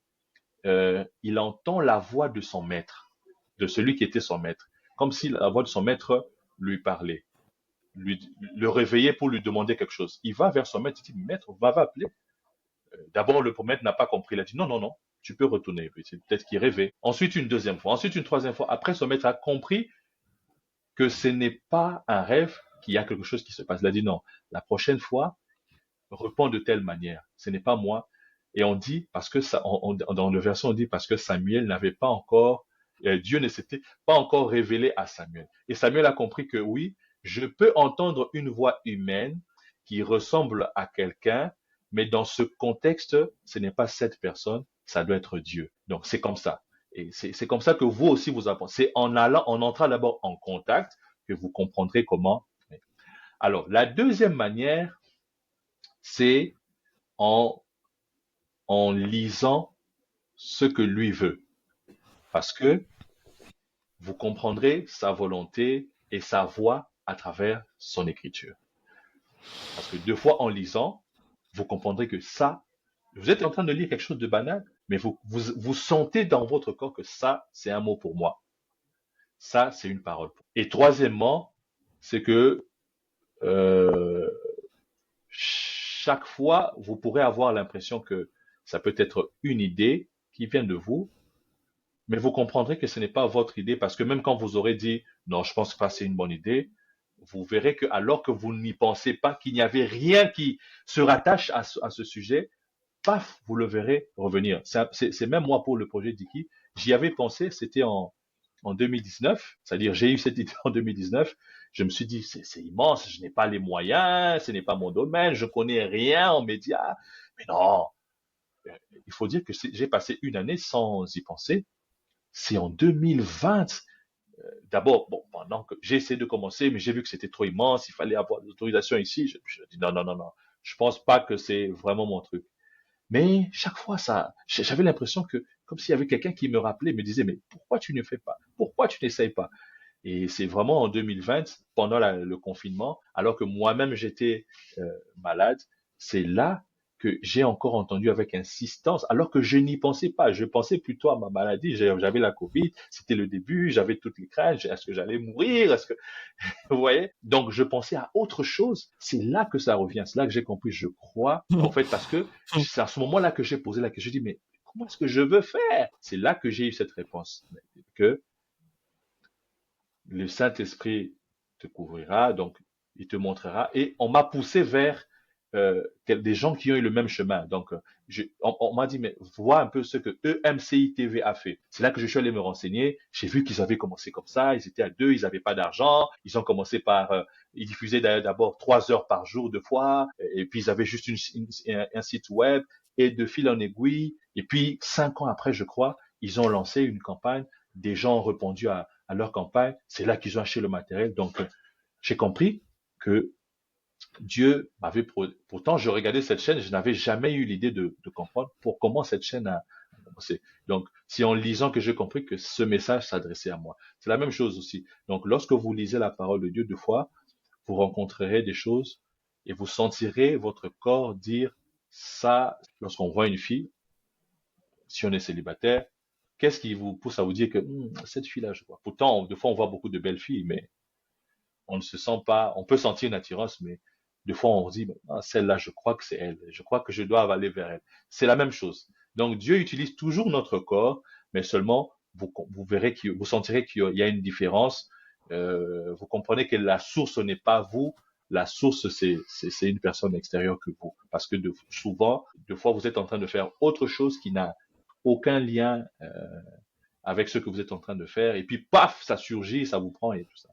il entend la voix de son maître, de celui qui était son maître, comme si la voix de son maître lui parlait, le réveillait pour lui demander quelque chose. Il va vers son maître, il dit, maître, va appeler. D'abord, le maître n'a pas compris, il a dit, non, non, non, tu peux retourner. C'est peut-être qu'il rêvait. Ensuite, une deuxième fois, ensuite une troisième fois. Après, son maître a compris que ce n'est pas un rêve, qu'il y a quelque chose qui se passe. Il a dit, non, la prochaine fois, réponds de telle manière. Ce n'est pas moi. Et on dit, parce que ça, dans le verset, on dit, parce que Samuel n'avait pas encore, Dieu ne s'était pas encore révélé à Samuel. Et Samuel a compris que oui, je peux entendre une voix humaine qui ressemble à quelqu'un, mais dans ce contexte, ce n'est pas cette personne, ça doit être Dieu. Donc c'est comme ça. Et c'est comme ça que vous aussi vous apprenez. C'est en entrant d'abord en contact que vous comprendrez comment. Alors, la deuxième manière, c'est en, en lisant ce que lui veut. Parce que vous comprendrez sa volonté et sa voix à travers son écriture. Parce que deux fois en lisant, vous comprendrez que ça, vous êtes en train de lire quelque chose de banal, mais vous sentez dans votre corps que ça, c'est un mot pour moi. Ça, c'est une parole. Et troisièmement, c'est que euh, chaque fois, vous pourrez avoir l'impression que ça peut être une idée qui vient de vous, mais vous comprendrez que ce n'est pas votre idée parce que même quand vous aurez dit non, je pense pas c'est une bonne idée, vous verrez que alors que vous n'y pensez pas, qu'il n'y avait rien qui se rattache à ce sujet, paf, vous le verrez revenir. C'est même moi pour le projet Diki, j'y avais pensé, c'était en 2019, c'est-à-dire j'ai eu cette idée en 2019, je me suis dit c'est immense, je n'ai pas les moyens, ce n'est pas mon domaine, je connais rien en médias, mais non, il faut dire que j'ai passé une année sans y penser. C'est en 2020. D'abord, bon, pendant que j'ai essayé de commencer, mais j'ai vu que c'était trop immense, il fallait avoir l'autorisation ici. Je dis non, non, non, non. Je pense pas que c'est vraiment mon truc. Mais chaque fois, j'avais l'impression que, comme s'il y avait quelqu'un qui me rappelait, me disait, mais pourquoi tu ne fais pas? Pourquoi tu n'essayes pas? Et c'est vraiment en 2020, pendant le confinement, alors que moi-même j'étais malade, c'est là que j'ai encore entendu avec insistance, alors que je n'y pensais pas. Je pensais plutôt à ma maladie. J'avais la Covid, c'était le début, j'avais toutes les craintes. Est-ce que j'allais mourir? Est-ce que vous voyez? Donc je pensais à autre chose. C'est là que ça revient. C'est là que j'ai compris. Je crois, en fait, parce que c'est à ce moment-là que j'ai posé la question. Je dis, mais comment est-ce que je veux faire? C'est là que j'ai eu cette réponse que le Saint-Esprit te couvrira, donc il te montrera. Et on m'a poussé vers des gens qui ont eu le même chemin. Donc, on m'a dit, mais vois un peu ce que EMCI TV a fait. C'est là que je suis allé me renseigner. J'ai vu qu'ils avaient commencé comme ça. Ils étaient à deux, ils n'avaient pas d'argent. Ils ont commencé par, ils diffusaient d'abord 3 heures par jour, 2 fois. Et puis, ils avaient juste un site web. Et de fil en aiguille. Et puis, 5 ans après, je crois, ils ont lancé une campagne. Des gens ont répondu à leur campagne. C'est là qu'ils ont acheté le matériel. Donc, j'ai compris que Dieu m'avait pourtant je regardais cette chaîne, je n'avais jamais eu l'idée de comprendre pour comment cette chaîne a commencé. Donc, c'est en lisant que j'ai compris que ce message s'adressait à moi. C'est la même chose aussi. Donc, lorsque vous lisez la parole de Dieu deux fois, vous rencontrerez des choses et vous sentirez votre corps dire ça. Lorsqu'on voit une fille, si on est célibataire, qu'est-ce qui vous pousse à vous dire que cette fille-là, je vois. Pourtant, des fois, on voit beaucoup de belles filles, mais on ne se sent pas, on peut sentir une attirance, mais des fois on se dit, ah, celle-là, je crois que c'est elle, je crois que je dois aller vers elle. C'est la même chose. Donc Dieu utilise toujours notre corps, mais seulement vous verrez vous sentirez qu'il y a une différence. Vous comprenez que la source n'est pas vous, la source c'est une personne extérieure que vous, parce que souvent, des fois vous êtes en train de faire autre chose qui n'a aucun lien avec ce que vous êtes en train de faire, et puis paf, ça surgit, ça vous prend et tout ça.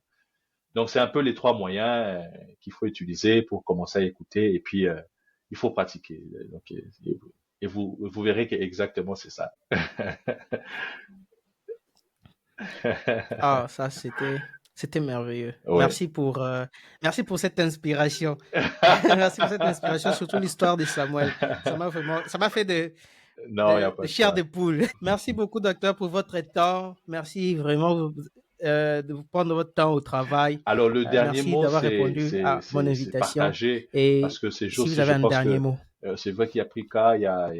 Donc, c'est un peu les trois moyens qu'il faut utiliser pour commencer à écouter et puis il faut pratiquer. Donc, et vous verrez que exactement c'est ça. Ah, ça, c'était merveilleux. Ouais. Merci pour cette inspiration. Merci pour cette inspiration, surtout l'histoire de Samuel. Ça m'a fait Non, il n'y a de pas de chair de quoi. poule. Merci beaucoup, docteur, pour votre temps. Merci vraiment de vous prendre votre temps au travail. Alors, le dernier Merci mot, d'avoir répondu à mon c'est invitation. partagé parce Et que ces si vous jours-ci, avez je un pense dernier que mot. c'est vrai qu'il y a pris cas, il y a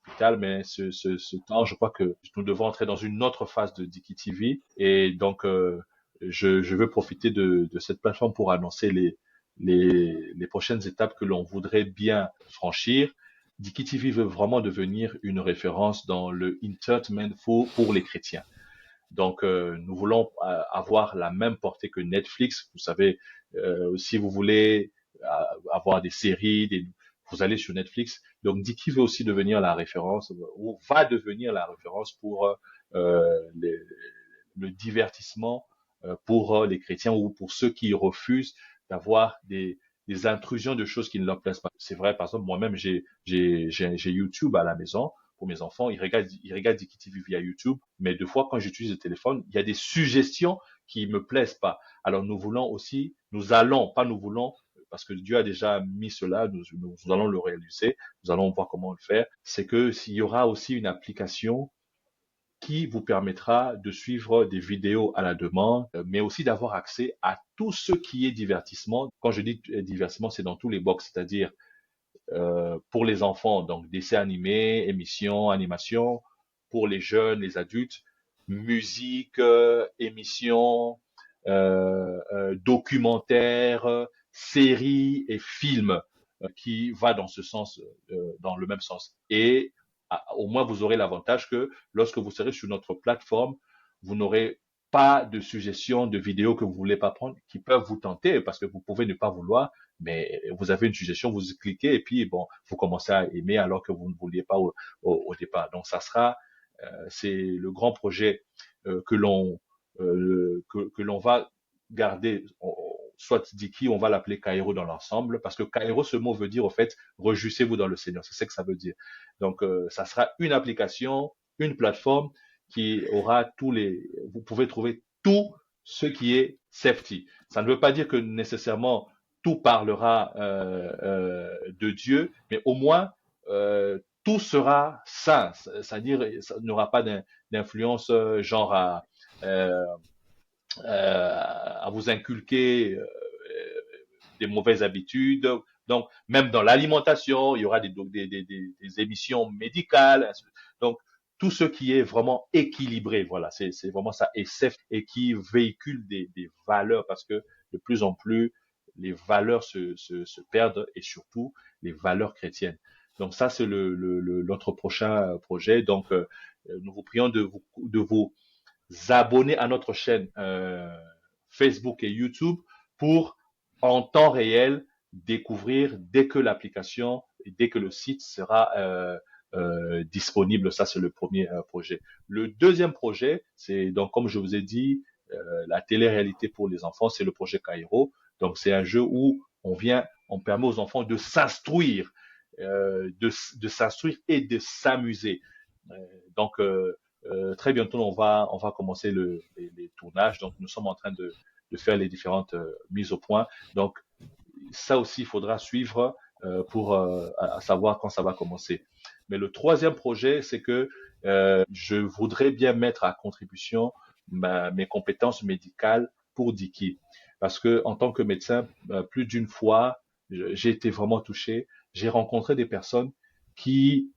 l'hôpital, mais ce temps, je crois que nous devons entrer dans une autre phase de Diki TV. Et donc, je veux profiter de cette plateforme pour annoncer les prochaines étapes que l'on voudrait bien franchir. Diki TV veut vraiment devenir une référence dans le entertainment pour les chrétiens. Donc, nous voulons avoir la même portée que Netflix. Vous savez, si vous voulez avoir des séries, vous allez sur Netflix. Donc, Dicky veut aussi devenir la référence, ou va devenir la référence pour les, le divertissement pour les chrétiens ou pour ceux qui refusent d'avoir des intrusions de choses qui ne leur plaisent pas. C'est vrai, par exemple, moi-même, j'ai YouTube à la maison pour mes enfants. Ils regardent Diki TV via YouTube, mais deux fois, quand j'utilise le téléphone, il y a des suggestions qui me plaisent pas. Alors, nous voulons aussi, nous allons, pas nous voulons, parce que Dieu a déjà mis cela, nous allons le réaliser, nous allons voir comment le faire, c'est que s'il y aura aussi une application qui vous permettra de suivre des vidéos à la demande, mais aussi d'avoir accès à tout ce qui est divertissement. Quand je dis divertissement, c'est dans tous les box, c'est-à-dire pour les enfants, donc dessins animés, émissions, animations, pour les jeunes, les adultes, musique, émissions, documentaires, séries et films qui va dans ce sens, dans le même sens. Et au moins, vous aurez l'avantage que lorsque vous serez sur notre plateforme, vous n'aurez pas de suggestions de vidéos que vous voulez pas prendre qui peuvent vous tenter parce que vous pouvez ne pas vouloir, mais vous avez une suggestion, vous cliquez et puis bon, vous commencez à aimer alors que vous ne vouliez pas au départ. Donc ça sera, c'est le grand projet que l'on va garder. Soit Diki, on va l'appeler Cairo dans l'ensemble, parce que Cairo, ce mot veut dire au fait, réjouissez-vous dans le Seigneur. C'est ce que ça veut dire. Donc, ça sera une application, une plateforme qui aura vous pouvez trouver tout ce qui est safety. Ça ne veut pas dire que nécessairement tout parlera de Dieu, mais au moins tout sera sain, c'est-à-dire ça n'aura pas d'influence genre euh, à vous inculquer des mauvaises habitudes. Donc, même dans l'alimentation, il y aura des émissions médicales. Donc, tout ce qui est vraiment équilibré, voilà, c'est vraiment ça, et safe, et qui véhicule des valeurs, parce que de plus en plus, les valeurs se perdent, et surtout les valeurs chrétiennes. Donc ça, c'est notre prochain projet. Donc, nous vous prions de vous abonner à notre chaîne Facebook et YouTube pour en temps réel découvrir dès que l'application et dès que le site sera disponible. Ça, c'est le premier projet. Le deuxième projet, c'est donc, comme je vous ai dit, la télé-réalité pour les enfants, c'est le projet Cairo. Donc, c'est un jeu où on permet aux enfants de s'instruire, de s'instruire et de s'amuser. Euh, donc, très bientôt, on va commencer les tournages. Donc, nous sommes en train de faire les différentes mises au point. Donc, ça aussi, il faudra suivre pour à savoir quand ça va commencer. Mais le troisième projet, c'est que je voudrais bien mettre à contribution mes compétences médicales pour Diki. Parce que en tant que médecin, plus d'une fois, j'ai été vraiment touché. J'ai rencontré des personnes qui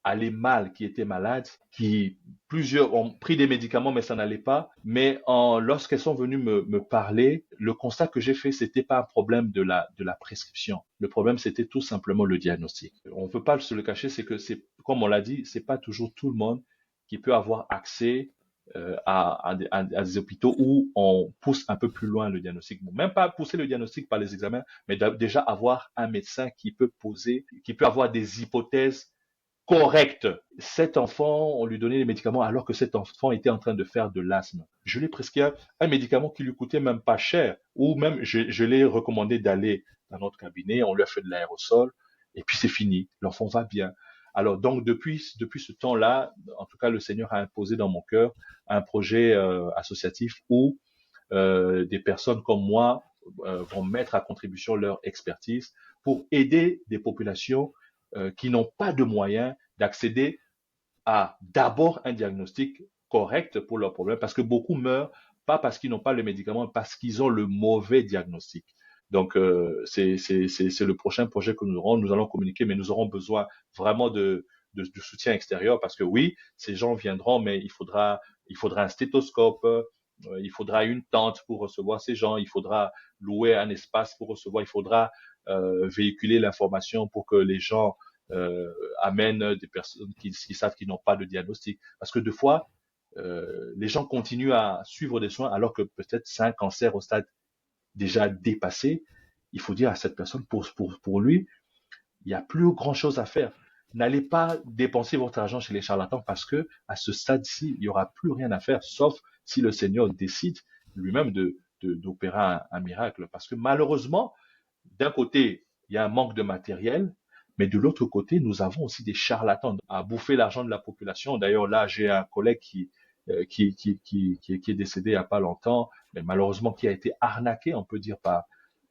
allaient mal, qui étaient malades, qui plusieurs ont pris des médicaments mais ça n'allait pas. Mais lorsqu'elles sont venues me parler, le constat que j'ai fait, c'était pas un problème de la prescription. Le problème, c'était tout simplement le diagnostic. On ne peut pas se le cacher, c'est que c'est, comme on l'a dit, c'est pas toujours tout le monde qui peut avoir accès à des hôpitaux où on pousse un peu plus loin le diagnostic. Bon, même pas pousser le diagnostic par les examens, mais déjà avoir un médecin qui peut avoir des hypothèses correcte. Cet enfant, on lui donnait les médicaments alors que cet enfant était en train de faire de l'asthme. Je lui ai prescrit un médicament qui lui coûtait même pas cher, ou même je l'ai recommandé d'aller dans notre cabinet, on lui a fait de l'aérosol, et puis c'est fini, l'enfant va bien. Alors donc depuis ce temps-là, en tout cas le Seigneur a imposé dans mon cœur un projet associatif où des personnes comme moi vont mettre à contribution leur expertise pour aider des populations qui n'ont pas de moyens d'accéder à d'abord un diagnostic correct pour leurs problèmes, parce que beaucoup meurent pas parce qu'ils n'ont pas le médicament, mais parce qu'ils ont le mauvais diagnostic. Donc, c'est le prochain projet que nous aurons. Nous allons communiquer, mais nous aurons besoin vraiment de soutien extérieur parce que oui, ces gens viendront, mais il faudra un stéthoscope, il faudra une tente pour recevoir ces gens, il faudra louer un espace pour recevoir, il faudra véhiculer l'information pour que les gens amènent des personnes qui savent qu'ils n'ont pas de diagnostic. Parce que deux fois, les gens continuent à suivre des soins alors que peut-être c'est un cancer au stade déjà dépassé. Il faut dire à cette personne, pour lui, il n'y a plus grand chose à faire. N'allez pas dépenser votre argent chez les charlatans parce que à ce stade-ci, il n'y aura plus rien à faire, sauf si le Seigneur décide lui-même d'opérer un miracle. Parce que malheureusement, d'un côté, il y a un manque de matériel, mais de l'autre côté, nous avons aussi des charlatans à bouffer l'argent de la population. D'ailleurs, là, j'ai un collègue qui est décédé il n'y a pas longtemps, mais malheureusement qui a été arnaqué, on peut dire, par,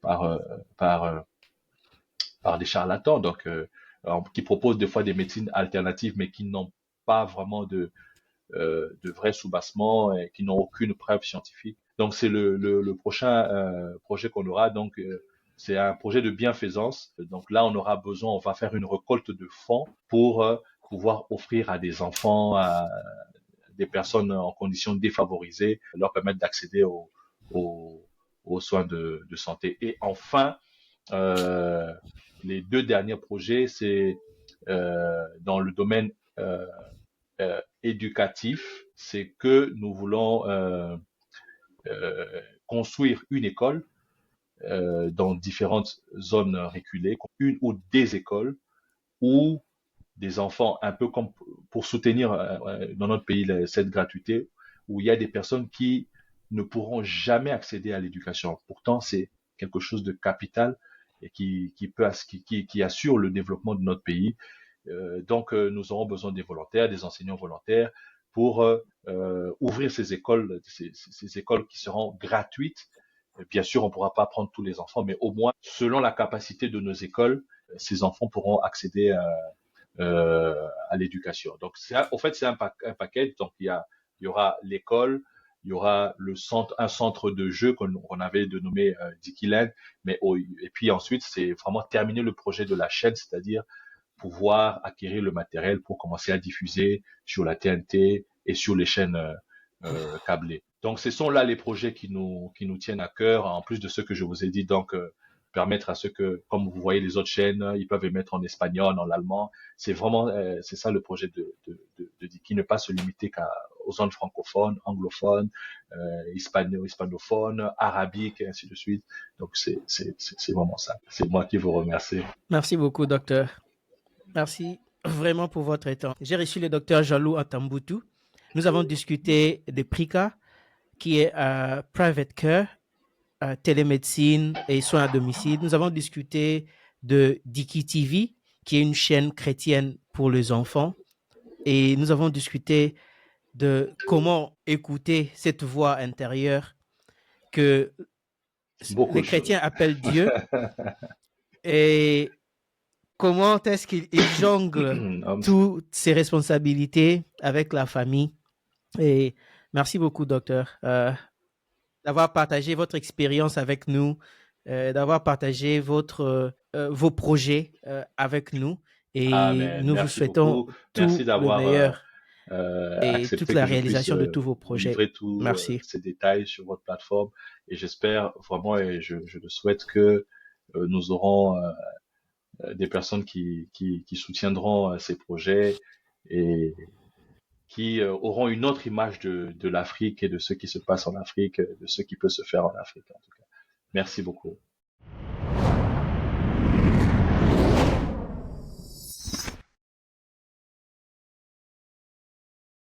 euh, par, euh, par des charlatans, donc qui proposent des fois des médecines alternatives, mais qui n'ont pas vraiment de vrais soubassements et qui n'ont aucune preuve scientifique. Donc c'est le prochain projet qu'on aura. Donc c'est un projet de bienfaisance. Donc là, on aura besoin, on va faire une récolte de fonds pour pouvoir offrir à des enfants, à des personnes en conditions défavorisées, leur permettre d'accéder aux, aux soins de santé. Et enfin, euh, les deux derniers projets, c'est dans le domaine éducatif, c'est que nous voulons construire une école dans différentes zones reculées, une ou des écoles où des enfants, un peu comme pour soutenir dans notre pays cette gratuité, où il y a des personnes qui ne pourront jamais accéder à l'éducation. Pourtant, c'est quelque chose de capital et qui assure le développement de notre pays. Donc, nous aurons besoin des volontaires, des enseignants volontaires pour ouvrir ces écoles qui seront gratuites. Bien sûr, on ne pourra pas prendre tous les enfants, mais au moins, selon la capacité de nos écoles, ces enfants pourront accéder à l'éducation. Donc, au fait, c'est un paquet. Donc, il y aura l'école, il y aura un centre de jeu qu'on avait dénommé Dikiland, et puis ensuite, c'est vraiment terminer le projet de la chaîne, c'est-à-dire pouvoir acquérir le matériel pour commencer à diffuser sur la TNT et sur les chaînes câblées. Donc, ce sont là les projets qui nous tiennent à cœur, en plus de ce que je vous ai dit. Donc, permettre à ceux que, comme vous voyez les autres chaînes, ils peuvent émettre en espagnol, en allemand. C'est vraiment, c'est ça le projet de Diki, ne pas se limiter aux zones francophones, anglophones, hispanophones, arabiques, et ainsi de suite. Donc, c'est vraiment ça. C'est moi qui vous remercie. Merci beaucoup, docteur. Merci vraiment pour votre temps. J'ai reçu le docteur Jean-Loup Atamboutou. Nous avons discuté de PRICA, qui est Private Care, télémédecine et soins à domicile. Nous avons discuté de Diki TV, qui est une chaîne chrétienne pour les enfants. Et nous avons discuté de comment écouter cette voix intérieure que Beaucoup les de choses. chrétiens appellent Dieu et comment est-ce qu'il jongle toutes ses responsabilités avec la famille. Et merci beaucoup, docteur, d'avoir partagé votre expérience avec nous, d'avoir partagé vos projets avec nous. Ah, Et mais nous vous merci souhaitons beaucoup. Merci tout le d'avoir meilleur et toute accepté la que je puisse réalisation de tous vos vous projets. livrer tous Merci. ces détails sur votre plateforme. Et j'espère vraiment, et je le souhaite, que nous aurons des personnes qui soutiendront ces projets et qui auront une autre image de l'Afrique et de ce qui se passe en Afrique, de ce qui peut se faire en Afrique en tout cas. Merci beaucoup.